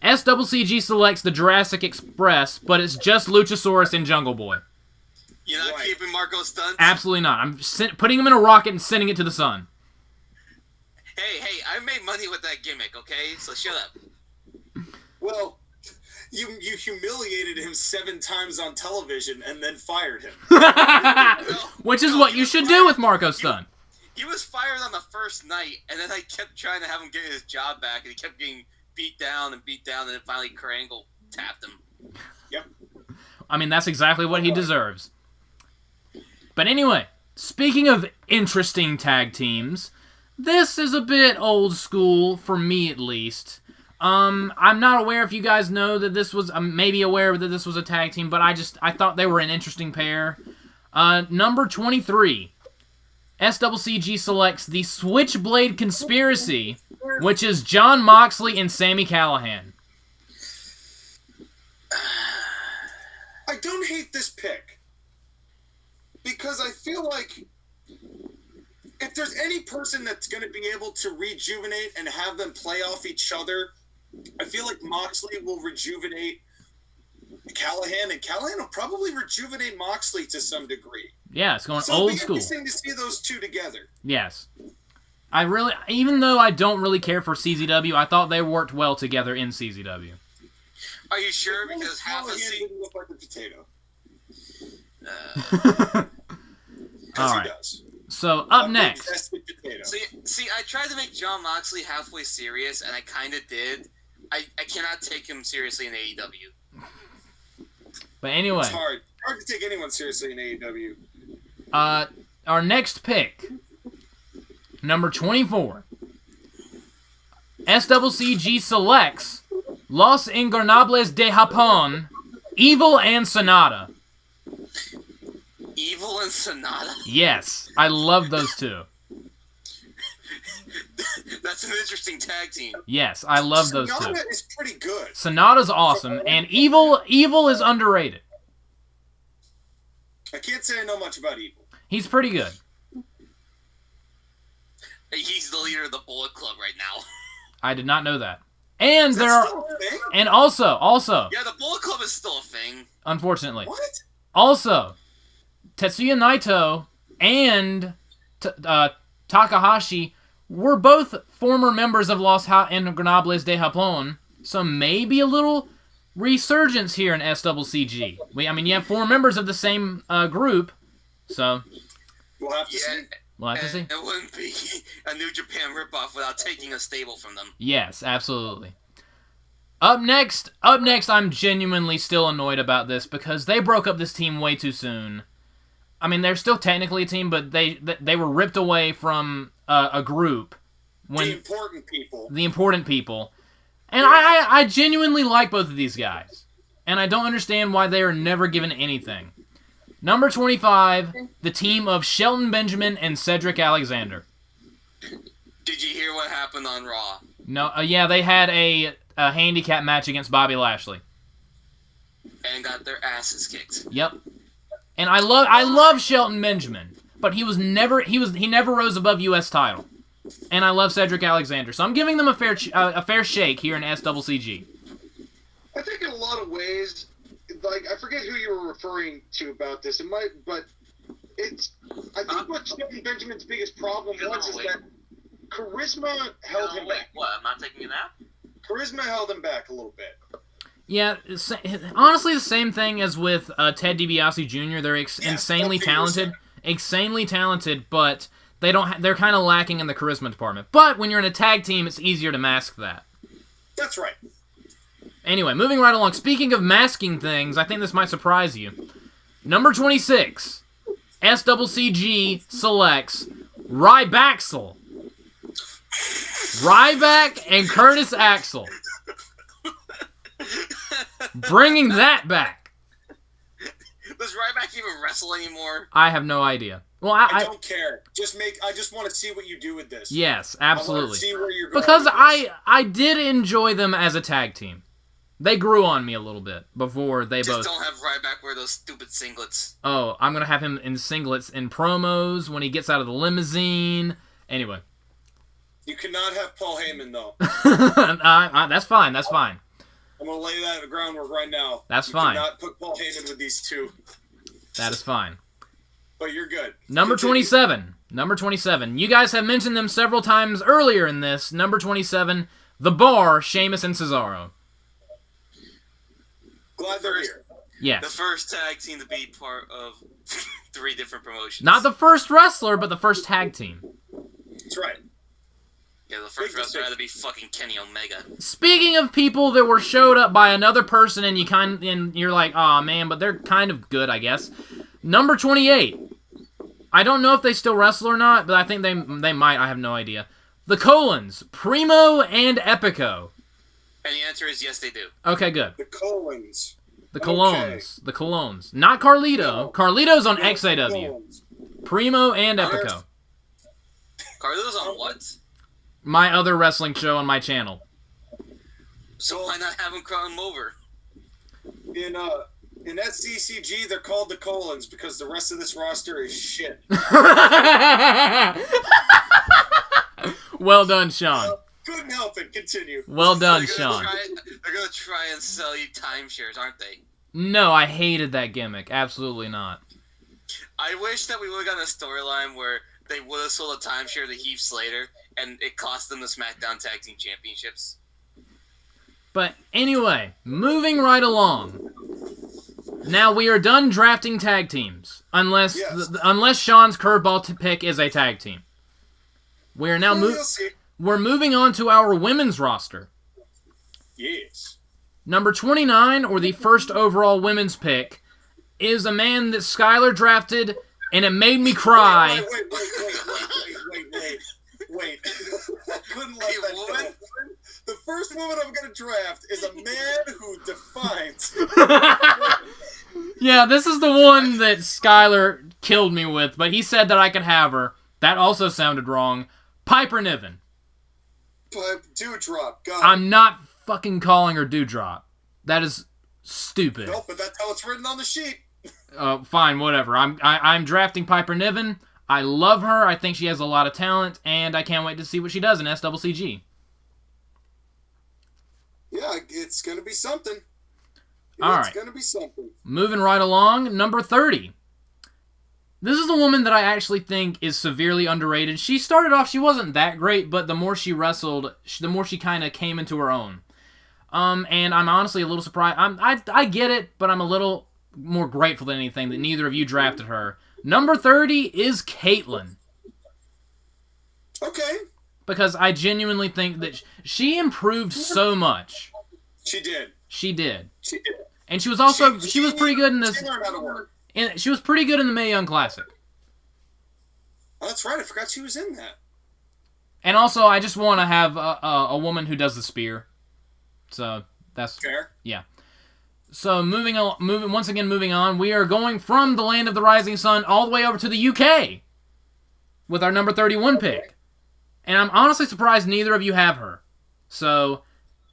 SCCG selects the Jurassic Express, but it's just Luchasaurus and Jungle Boy. You're not keeping Marco Stuntz? Absolutely not. I'm putting him in a rocket and sending it to the sun. Hey, I made money with that gimmick, okay? So shut up. Well, you humiliated him 7 times on television and then fired him. Which is what you should do with Marco Stunt. He was fired on the first night, and then I kept trying to have him get his job back, and he kept getting beat down, and then finally Kurt Angle tapped him. Yep. I mean, that's exactly what he deserves. But anyway, speaking of interesting tag teams, this is a bit old school, for me at least. I'm not aware if you guys know that this was, maybe aware that this was a tag team, but I thought they were an interesting pair. Number 23, SCCG selects the Switchblade Conspiracy, which is Jon Moxley and Sami Callihan. I don't hate this pick, because I feel like if there's any person that's going to be able to rejuvenate and have them play off each other, I feel like Moxley will rejuvenate Callihan, and Callihan will probably rejuvenate Moxley to some degree. Yeah, it's going old school. It's interesting to see those two together. Yes. Even though I don't really care for CZW, I thought they worked well together in CZW. Are you sure? Because half a didn't look like a potato. All right. He does. So up next. See, I tried to make Jon Moxley halfway serious, and I kind of did. I cannot take him seriously in AEW. But anyway, it's hard to take anyone seriously in AEW. Our next pick, number 24. SCCG selects Los Ingobernables de Japón, Evil and Sonata. Evil and Sonata? Yes, I love those two. That's an interesting tag team. Yes, I love those two. Sonata is pretty good. Sonata's awesome, and Evil is underrated. I can't say I know much about Evil. He's pretty good. He's the leader of the Bullet Club right now. I did not know that. And Still a thing? and also, yeah, the Bullet Club is still a thing. Unfortunately. What? Also, Tetsuya Naito and Takahashi were both former members of Los Ingobernables de Japón, so maybe a little resurgence here in SCCG. You have 4 members of the same group, so We'll have to see. We'll have to see. It wouldn't be a New Japan ripoff without taking a stable from them. Yes, absolutely. Up next, I'm genuinely still annoyed about this because they broke up this team way too soon. I mean, they're still technically a team, but they were ripped away from a group. The important people. And I genuinely like both of these guys. And I don't understand why they are never given anything. Number 25, the team of Shelton Benjamin and Cedric Alexander. Did you hear what happened on Raw? No, yeah, they had a handicap match against Bobby Lashley. And got their asses kicked. Yep. And I love Shelton Benjamin, but he never rose above US title. And I love Cedric Alexander, so I'm giving them a fair shake here in SCCG. I think in a lot of ways, like, I forget who you were referring to about this. I think what Shelton Benjamin's biggest problem was is that charisma held him back. What? I'm not taking a nap? Charisma held him back a little bit. Yeah, honestly, the same thing as with Ted DiBiase Jr. They're insanely talented, but they're kind of lacking in the charisma department. But when you're in a tag team, it's easier to mask that. That's right. Anyway, moving right along. Speaking of masking things, I think this might surprise you. Number 26, SCCG selects Rybaxel. Ryback and Curtis Axel. Bringing that back. Does Ryback even wrestle anymore? I have no idea. Well, I don't care. I just want to see what you do with this. Yes, absolutely. I want to see where you're going because with this. I did enjoy them as a tag team. They grew on me a little bit before they both... Just don't have Ryback wear those stupid singlets. Oh, I'm going to have him in singlets in promos when he gets out of the limousine. Anyway. You cannot have Paul Heyman, though. That's fine. That's fine. I'm going to lay that at the groundwork right now. That's fine. You cannot put Paul Heyman with these two. That is fine. But you're good. Number 27. Number 27. You guys have mentioned them several times earlier in this. Number 27, The Bar, Sheamus and Cesaro. Glad they're here. Yes. The first tag team to be part of 3 different promotions. Not the first wrestler, but the first tag team. That's right. Yeah, the first wrestler had to be fucking Kenny Omega. Speaking of people that were showed up by another person and you're like, aw, man, but they're kind of good, I guess. Number 28. I don't know if they still wrestle or not, but I think they might. I have no idea. The Colons, Primo and Epico. And the answer is yes, they do. Okay, good. The Colons. The Colones. Okay. The Colones. Not Carlito. No. Carlito's on XAW. Colons. Primo and Epico. Carlito's on what? My other wrestling show on my channel. So why not have him come over? In SCCG, they're called the Colons because the rest of this roster is shit. Well done, Sean. Couldn't help it. Continue. Well done, Sean. They're going to try and sell you timeshares, aren't they? No, I hated that gimmick. Absolutely not. I wish that we would have gotten a storyline where they would have sold a timeshare to Heath Slater, and it cost them the SmackDown Tag Team Championships. But anyway, moving right along. Now we are done drafting tag teams, unless Sean's curveball pick is a tag team. We are now we're moving on to our women's roster. Yes. Number 29, or the first overall women's pick, is a man that Skyler drafted, and it made me cry. Wait. I couldn't let that go. The first woman I'm going to draft is a man who defines. Yeah, this is the one that Skyler killed me with, but he said that I could have her. That also sounded wrong. Piper Niven. Dewdrop. God. I'm not fucking calling her Dewdrop. That is stupid. Nope, but that's how it's written on the sheet. Fine, whatever. I'm drafting Piper Niven. I love her. I think she has a lot of talent, and I can't wait to see what she does in SCCG. Yeah, it's going to be something. It's going to be something. Moving right along, number 30. This is a woman that I actually think is severely underrated. She started off, she wasn't that great, but the more she wrestled, the more she kind of came into her own. And I'm honestly a little surprised. I get it, but I'm a little more grateful than anything that neither of you drafted her. Number 30 is Caitlyn. Okay. Because I genuinely think that she improved so much. She did. And she was also she was pretty good in this. She learned how to work. And she was pretty good in the Mae Young Classic. Oh, that's right. I forgot she was in that. And also, I just want to have a woman who does the spear. So that's fair. Yeah. So moving on, we are going from the land of the rising sun all the way over to the UK with our number 31 pick. And I'm honestly surprised neither of you have her. So,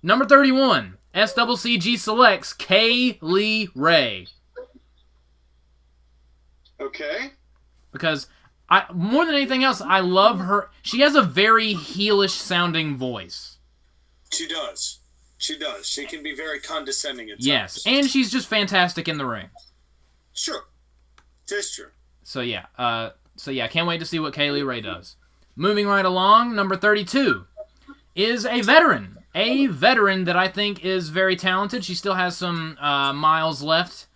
number 31, SCCG selects Kaylee Ray. Okay. Because, more than anything else, I love her. She has a very heelish sounding voice. She does. She can be very condescending at times. Yes, and she's just fantastic in the ring. Sure. It is true. So yeah, can't wait to see what Kaylee Ray does. Moving right along, number 32 is a veteran. A veteran that I think is very talented. She still has some miles left.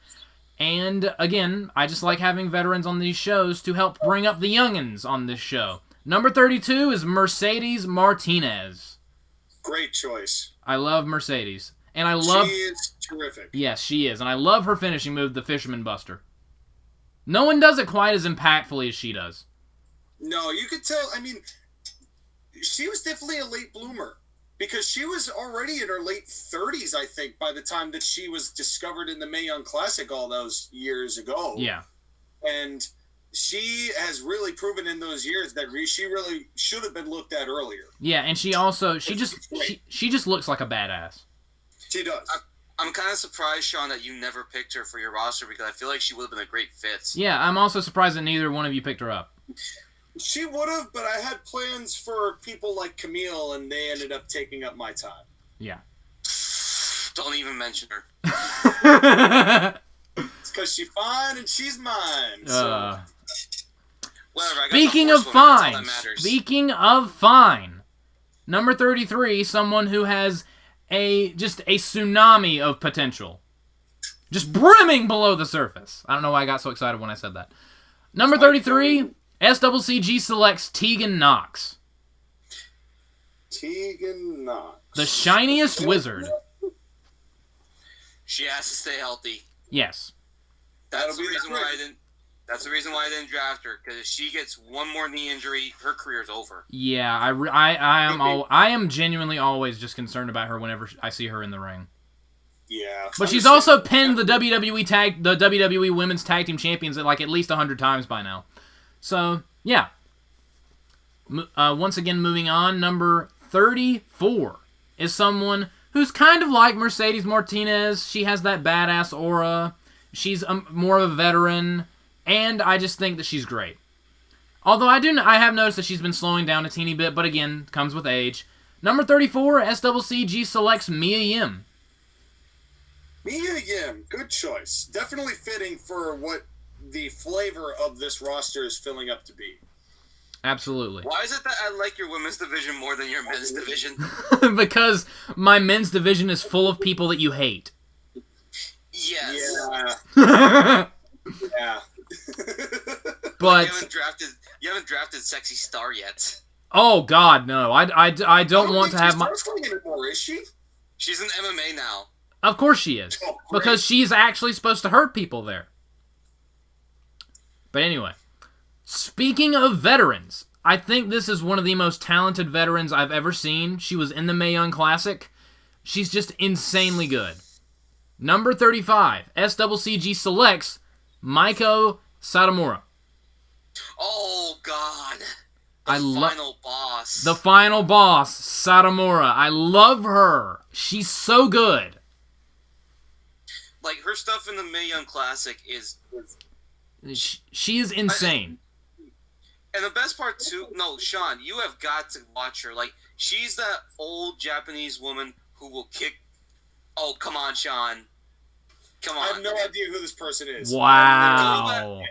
And, again, I just like having veterans on these shows to help bring up the youngins on this show. Number 32 is Mercedes Martinez. Great choice. I love Mercedes. And She is terrific. Yes, she is. And I love her finishing move, the Fisherman Buster. No one does it quite as impactfully as she does. No, you could tell. I mean, she was definitely a late bloomer because she was already in her late 30s, I think, by the time that she was discovered in the Mae Young Classic all those years ago. Yeah. And she has really proven in those years that she really should have been looked at earlier. Yeah, and she just looks like a badass. She does. I'm kind of surprised, Sean, that you never picked her for your roster because I feel like she would have been a great fit. Yeah, I'm also surprised that neither one of you picked her up. She would have, but I had plans for people like Camille, and they ended up taking up my time. Yeah. Don't even mention her. It's because she's fine and she's mine. So. Whatever, Speaking of fine, number 33, someone who has just a tsunami of potential. Just brimming below the surface. I don't know why I got so excited when I said that. Number 33, SCCG selects Tegan Knox. Tegan Knox. The shiniest wizard. She has to stay healthy. Yes. That's the reason why I didn't draft her. Because if she gets one more knee injury, her career's over. Yeah, I am genuinely always just concerned about her whenever I see her in the ring. Yeah. But she's also pinned the WWE Women's Tag Team Champions at least 100 times by now. So, yeah. Once again, moving on, number 34 is someone who's kind of like Mercedes Martinez. She has that badass aura. She's more of a veteran, and I just think that she's great. Although I have noticed that she's been slowing down a teeny bit, but again, comes with age. Number 34, SCCG selects Mia Yim. Mia Yim, good choice. Definitely fitting for what the flavor of this roster is filling up to be. Absolutely. Why is it that I like your women's division more than your men's division? Because my men's division is full of people that you hate. Yes. Yeah. Yeah. But you haven't drafted Sexy Star yet. Oh God, no! I don't want to have my. She's not anymore, is she? She's in MMA now. Of course she is, because she's actually supposed to hurt people there. But anyway, speaking of veterans, I think this is one of the most talented veterans I've ever seen. She was in the Mae Young Classic. She's just insanely good. Number 35, SCCG selects Maiko Satomura. Oh, God. The final boss, Satomura. I love her. She's so good. Like, her stuff in the Mae Young Classic is... She is insane. And the best part, too... No, Sean, you have got to watch her. Like, she's that old Japanese woman who will kick... Oh, come on, Sean. Come on. I have no idea who this person is. Wow.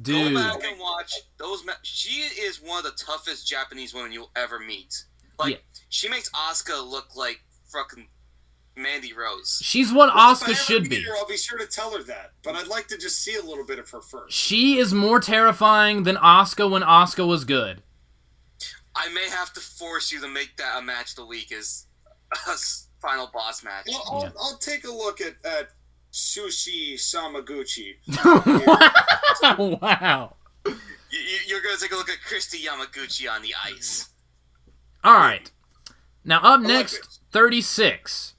Dude. Go back and watch those. She is one of the toughest Japanese women you'll ever meet. Like, she makes Asuka look like fucking Mandy Rose. She's what Asuka should be. I'll be sure to tell her that, but I'd like to just see a little bit of her first. She is more terrifying than Asuka when Asuka was good. I may have to force you to make that a match of the week as a final boss match. Well, I'll take a look at Sushi Samaguchi. Wow. You're going to take a look at Christy Yamaguchi on the ice. All right. Now up next, 36.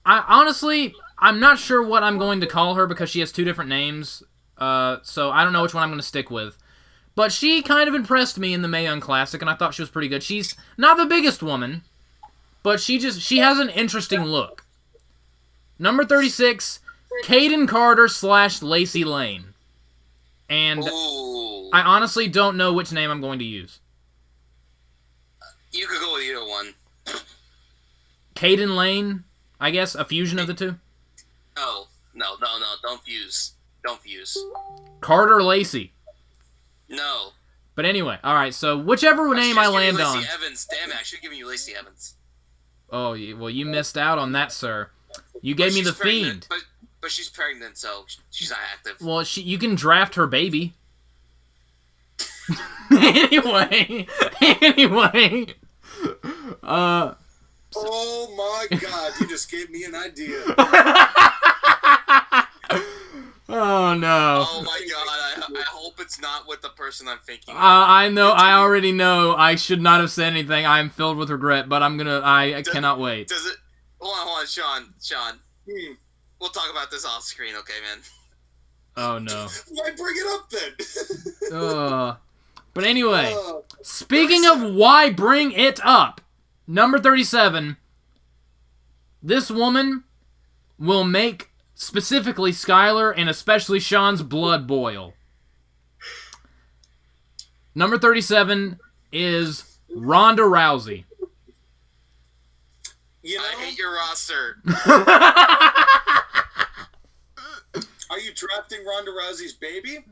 I'm not sure what I'm going to call her because she has two different names. So I don't know which one I'm going to stick with. But she kind of impressed me in the Mae Young Classic, and I thought she was pretty good. She's not the biggest woman, but she has an interesting look. Number 36, Kaden Carter / Lacey Lane. And Ooh. I honestly don't know which name I'm going to use. You could go with either one. Kaden Lane, I guess, a fusion of the two. No, don't fuse. Don't fuse. Carter Lacey. No. But anyway, all right, so whichever name I land on. Lacey Evans. Damn it, I should have given you Lacey Evans. Oh, well, you missed out on that, sir. You gave me the Fiend. But she's pregnant, so she's not active. Well, you can draft her baby. Anyway. Oh my God! You just gave me an idea. Oh no! Oh my God! I hope it's not with the person I'm thinking. I know. I already know. I should not have said anything. I am filled with regret, but I cannot wait. Does it? Hold on, Sean. We'll talk about this off screen, okay, man? Oh no! Why bring it up then? But anyway, speaking of why bring it up, number 37. This woman will make specifically Skyler and especially Sean's blood boil. Number 37 is Ronda Rousey. You know, I hate your roster. Are you drafting Ronda Rousey's baby?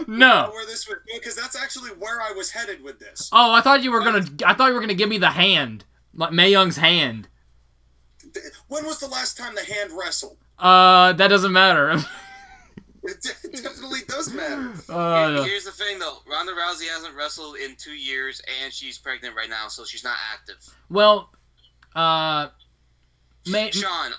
No. Where this would go? Because that's actually where I was headed with this. Oh, I thought you were gonna give me the hand, like Mae Young's hand. When was the last time the hand wrestled? That doesn't matter. It definitely does. does matter. Here's the thing, though. Ronda Rousey hasn't wrestled in 2 years, and she's pregnant right now, so she's not active. Well, Sean,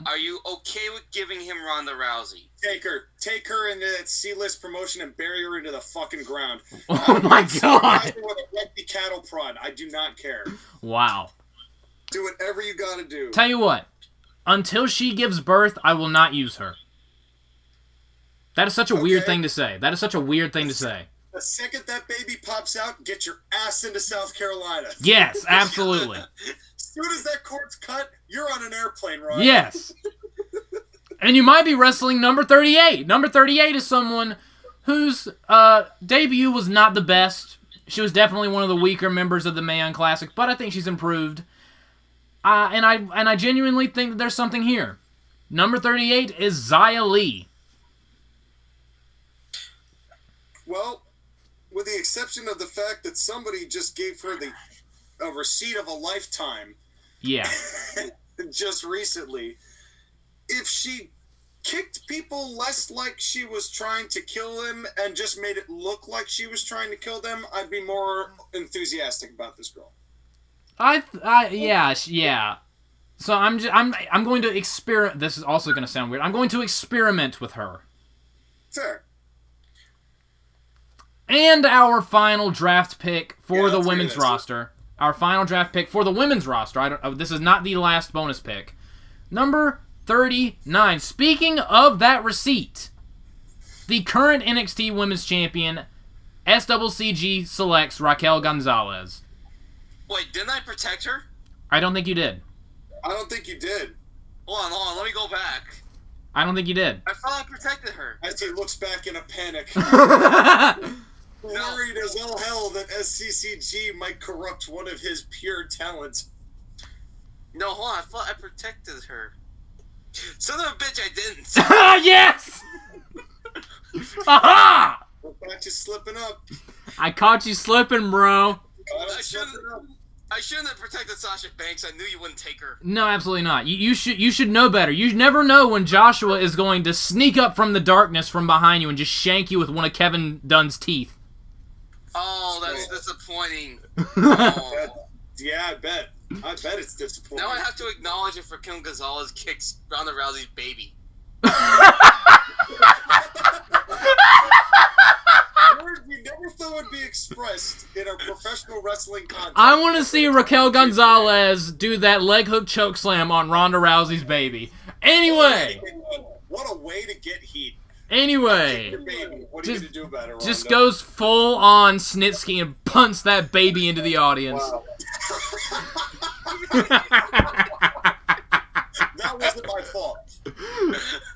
are you okay with giving him Ronda Rousey? Take her into that C-list promotion and bury her into the fucking ground. Oh my God! With a rugby cattle prod. I do not care. Wow. Do whatever you gotta do. Tell you what, until she gives birth, I will not use her. That is such a weird thing to say. That is such a weird thing to say. The second that baby pops out, get your ass into South Carolina. Yes, absolutely. As soon as that cord's cut, you're on an airplane, Ryan. Yes. And you might be wrestling number 38. Number 38 is someone whose debut was not the best. She was definitely one of the weaker members of the Mae Young Classic, but I think she's improved. And I genuinely think that there's something here. Number 38 is Xia Li. Well, with the exception of the fact that somebody just gave her a receipt of a lifetime. Yeah. Just recently. If she kicked people less like she was trying to kill them and just made it look like she was trying to kill them, I'd be more enthusiastic about this girl. Yeah. So I'm going to experiment. This is also going to sound weird. I'm going to experiment with her. Fair. And our final draft pick for the women's roster. Our final draft pick for the women's roster. This is not the last bonus pick. Number 39. Speaking of that receipt, the current NXT Women's Champion, SCCG selects Raquel Gonzalez. Wait, didn't I protect her? I don't think you did. I don't think you did. Hold on, let me go back. I don't think you did. I thought I protected her. As he looks back in a panic. Worried as all hell that SCCG might corrupt one of his pure talents. No, hold on, I thought I protected her. Son of a bitch, I didn't. Yes! Aha! I caught you slipping up. I caught you slipping, bro. I shouldn't have protected Sasha Banks. I knew you wouldn't take her. No, absolutely not. You should know better. You never know when Joshua is going to sneak up from the darkness from behind you and just shank you with one of Kevin Dunn's teeth. Oh, that's disappointing. Oh. Yeah, I bet it's disappointing. Now I have to acknowledge it for Kim Gonzalez kicks Ronda Rousey's baby. Words we never thought would be expressed in a professional wrestling context. I want to see Raquel Gonzalez do that leg hook choke slam on Ronda Rousey's baby. Anyway. What a way to get heat. Anyway. What are you going to do about it, Ronda? Just goes full on Snitsky and punts that baby into the audience. Wow. That wasn't my fault.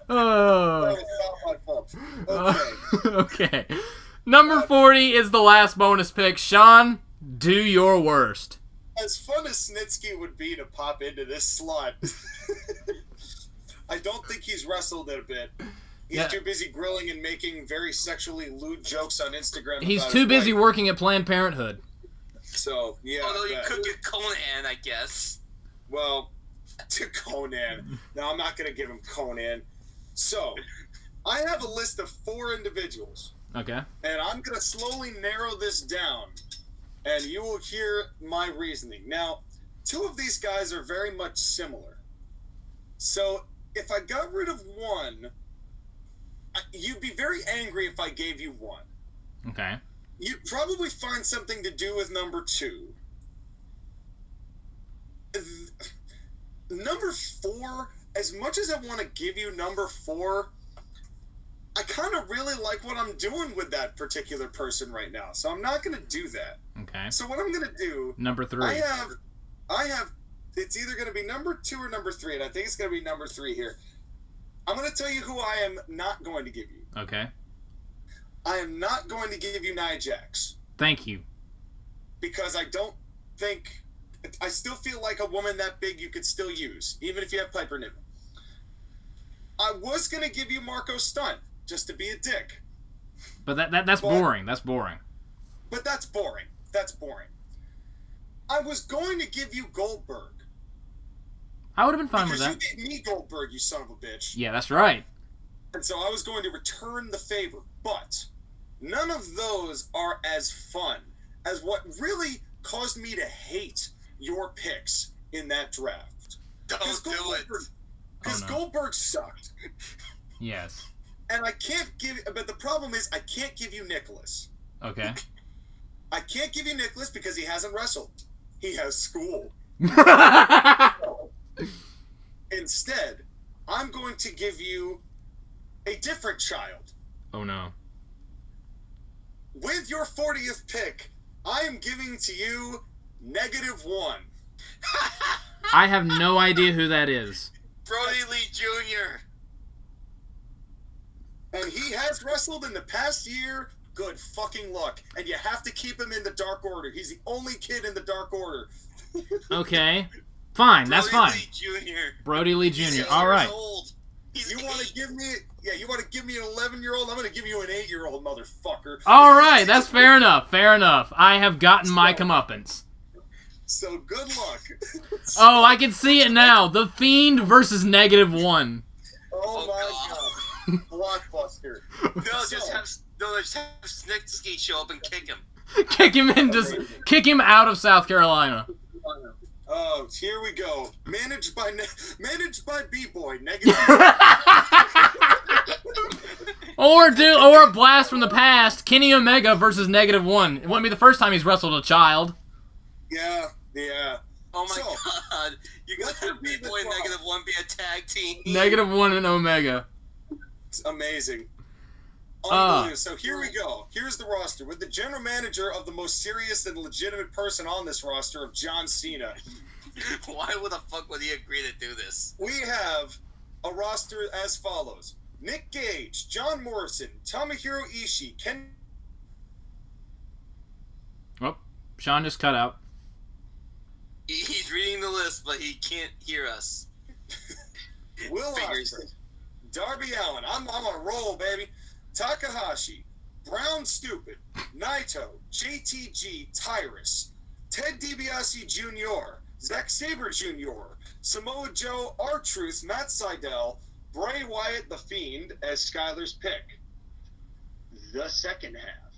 Oh. That was not my fault. Okay. Okay. Number 40 is the last bonus pick. Sean, do your worst. As fun as Snitsky would be to pop into this slot, I don't think he's wrestled it a bit. He's too busy grilling and making very sexually lewd jokes on Instagram. He's too busy working at Planned Parenthood. So, yeah. Although you could get Conan, I guess. Well, to Conan. No, I'm not going to give him Conan. So, I have a list of 4 individuals. Okay. And I'm going to slowly narrow this down. And you will hear my reasoning. Now, 2 of these guys are very much similar. So, if I got rid of one, you'd be very angry if I gave you one. Okay. You'd probably find something to do with number 2. Number 4, as much as I want to give you number 4, I kind of really like what I'm doing with that particular person right now. So I'm not going to do that. Okay. So what I'm going to do... Number 3. I have... It's either going to be number 2 or number 3, and I think it's going to be number 3 here. I'm going to tell you who I am not going to give you. Okay. I am not going to give you Nia Jax. Thank you. Because I don't think... I still feel like a woman that big you could still use, even if you have Piper Niven. I was going to give you Marco Stunt, just to be a dick. But that's boring. That's boring. But that's boring. That's boring. I was going to give you Goldberg. I would have been fine with that. Because you gave me Goldberg, you son of a bitch. Yeah, that's right. And so I was going to return the favor. But none of those are as fun as what really caused me to hate your picks in that draft. Don't do it. Because Goldberg sucked. Yes. And I can't but the problem is I can't give you Nicholas. Okay. I can't give you Nicholas because he hasn't wrestled. He has school. Instead, I'm going to give you a different child. Oh no. With your 40th pick, I am giving to you -1. I have no idea who that is. Brody Lee Jr. And he has wrestled in the past year. Good fucking luck. And you have to keep him in the Dark Order. He's the only kid in the Dark Order. Okay. Fine, that's fine. Brody Lee Jr. Brody Lee Jr. He's All right. You want to give me... Yeah, you want to give me an 11-year-old? I'm going to give you an 8-year-old, motherfucker. All right, that's fair enough. Fair enough. I have gotten my comeuppance. So good luck. Oh, I can see it now. The Fiend versus -1. Oh my god. Blockbuster. Just have Snitsky show up and kick him. Kick him in, just kick him out of South Carolina. Oh, here we go. Managed by B-Boy. -1. or a blast from the past. Kenny Omega versus -1. It wouldn't be the first time he's wrestled a child. Yeah. Oh my god. You're going to have B-Boy and -1 be a tag team. -1 and Omega. It's amazing. Unbelievable. So here we go. Here's the roster with the general manager of the most serious and legitimate person on this roster of John Cena. Why the fuck would he agree to do this? We have a roster as follows: Nick Gage, John Morrison, Tomohiro Ishii, Ken. Oh, Sean just cut out. He's reading the list, but he can't hear us. Will Ospreay, Darby Allin. I'm on a roll, baby. Takahashi, Brown Stupid, Naito, JTG, Tyrus, Ted DiBiase Jr., Zack Saber Jr., Samoa Joe, R-Truth, Matt Sydal, Bray Wyatt, The Fiend as Skyler's pick. The second half: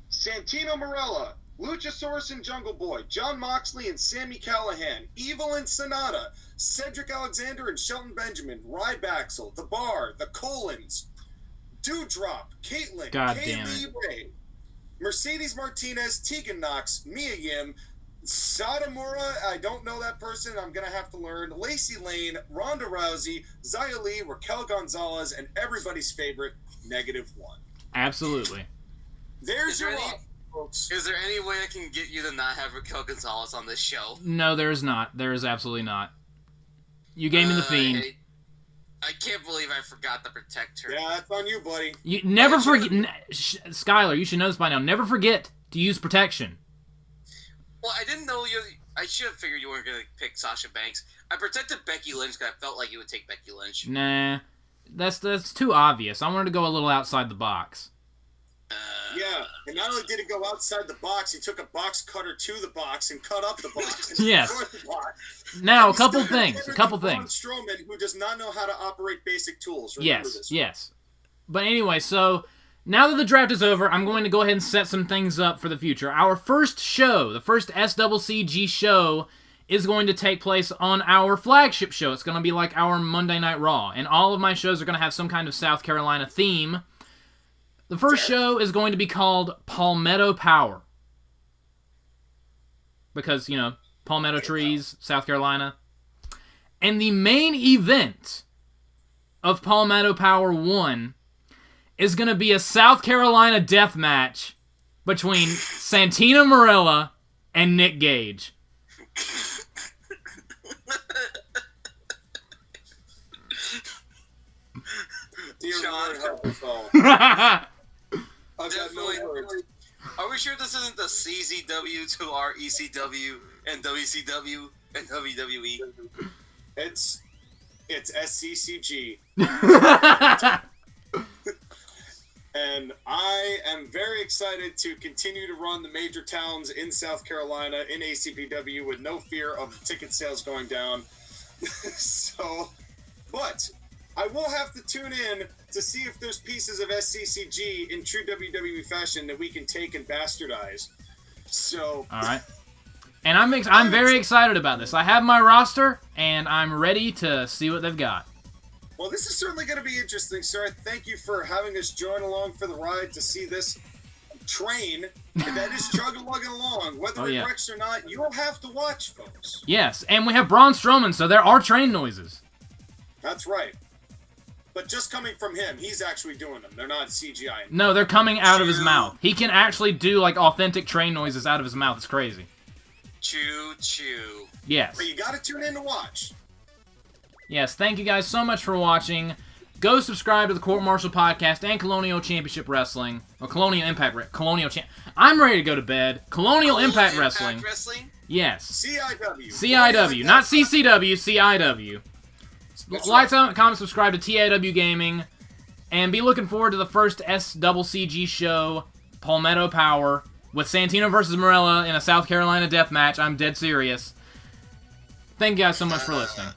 Santino Marella, Luchasaurus and Jungle Boy, Jon Moxley and Sami Callihan, Evil and Sonata, Cedric Alexander and Shelton Benjamin, Rybaxel, The Bar, The Colons, Doudrop, Caitlyn, Kaylee Ray, Mercedes Martinez, Tegan Knox, Mia Yim, Satomura, I don't know that person, I'm going to have to learn, Lacey Lane, Ronda Rousey, Xia Li, Raquel Gonzalez, and everybody's favorite, -1. Absolutely. There's your roster, folks. Is there any way I can get you to not have Raquel Gonzalez on this show? No, there is not. There is absolutely not. You gave me the Fiend. I can't believe I forgot to protect her. Yeah, that's on you, buddy. You never forget, Skyler. You should know this by now. Never forget to use protection. Well, I didn't know you. I should have figured you weren't going to pick Sasha Banks. I protected Becky Lynch because I felt like you would take Becky Lynch. Nah, that's too obvious. I wanted to go a little outside the box. Yeah, and not only did he go outside the box, he took a box cutter to the box and cut up the box. Yes. The box. Now, a couple things. Strowman, who does not know how to operate basic tools. Remember this. Yes. But anyway, so now that the draft is over, I'm going to go ahead and set some things up for the future. Our first show, the first SCCG show, is going to take place on our flagship show. It's going to be like our Monday Night Raw, and all of my shows are going to have some kind of South Carolina theme. The first show is going to be called Palmetto Power. Because, palmetto trees, South Carolina. And the main event of Palmetto Power 1 is going to be a South Carolina death match between Santino Marella and Nick Gage. Dear Lord, help us all. I've got no words. Are we sure this isn't the CZW to our ECW and WCW and WWE? It's SCCG. And I am very excited to continue to run the major towns in South Carolina in ACPW with no fear of ticket sales going down. But I will have to tune in to see if there's pieces of SCCG in true WWE fashion that we can take and bastardize. So. All right. And I'm very excited about this. I have my roster, and I'm ready to see what they've got. Well, this is certainly going to be interesting, sir. Thank you for having us join along for the ride to see this train that is chugging along. Whether it wrecks or not, you'll have to watch, folks. Yes, and we have Braun Strowman, so there are train noises. That's right. But just coming from him, he's actually doing them. They're not CGI. No, they're coming out of his mouth. He can actually do, like, authentic train noises out of his mouth. It's crazy. Choo-choo. Yes. But you got to tune in to watch. Yes, thank you guys so much for watching. Go subscribe to the Court Martial Podcast and Colonial Championship Wrestling. Or Colonial Impact I'm ready to go to bed. Colonial Impact Wrestling. Yes. CIW. CIW. Not CCW, CIW. Like, comment, subscribe to TAW Gaming. And be looking forward to the first SCCG show, Palmetto Power, with Santino versus Marella in a South Carolina death match. I'm dead serious. Thank you guys so much for listening.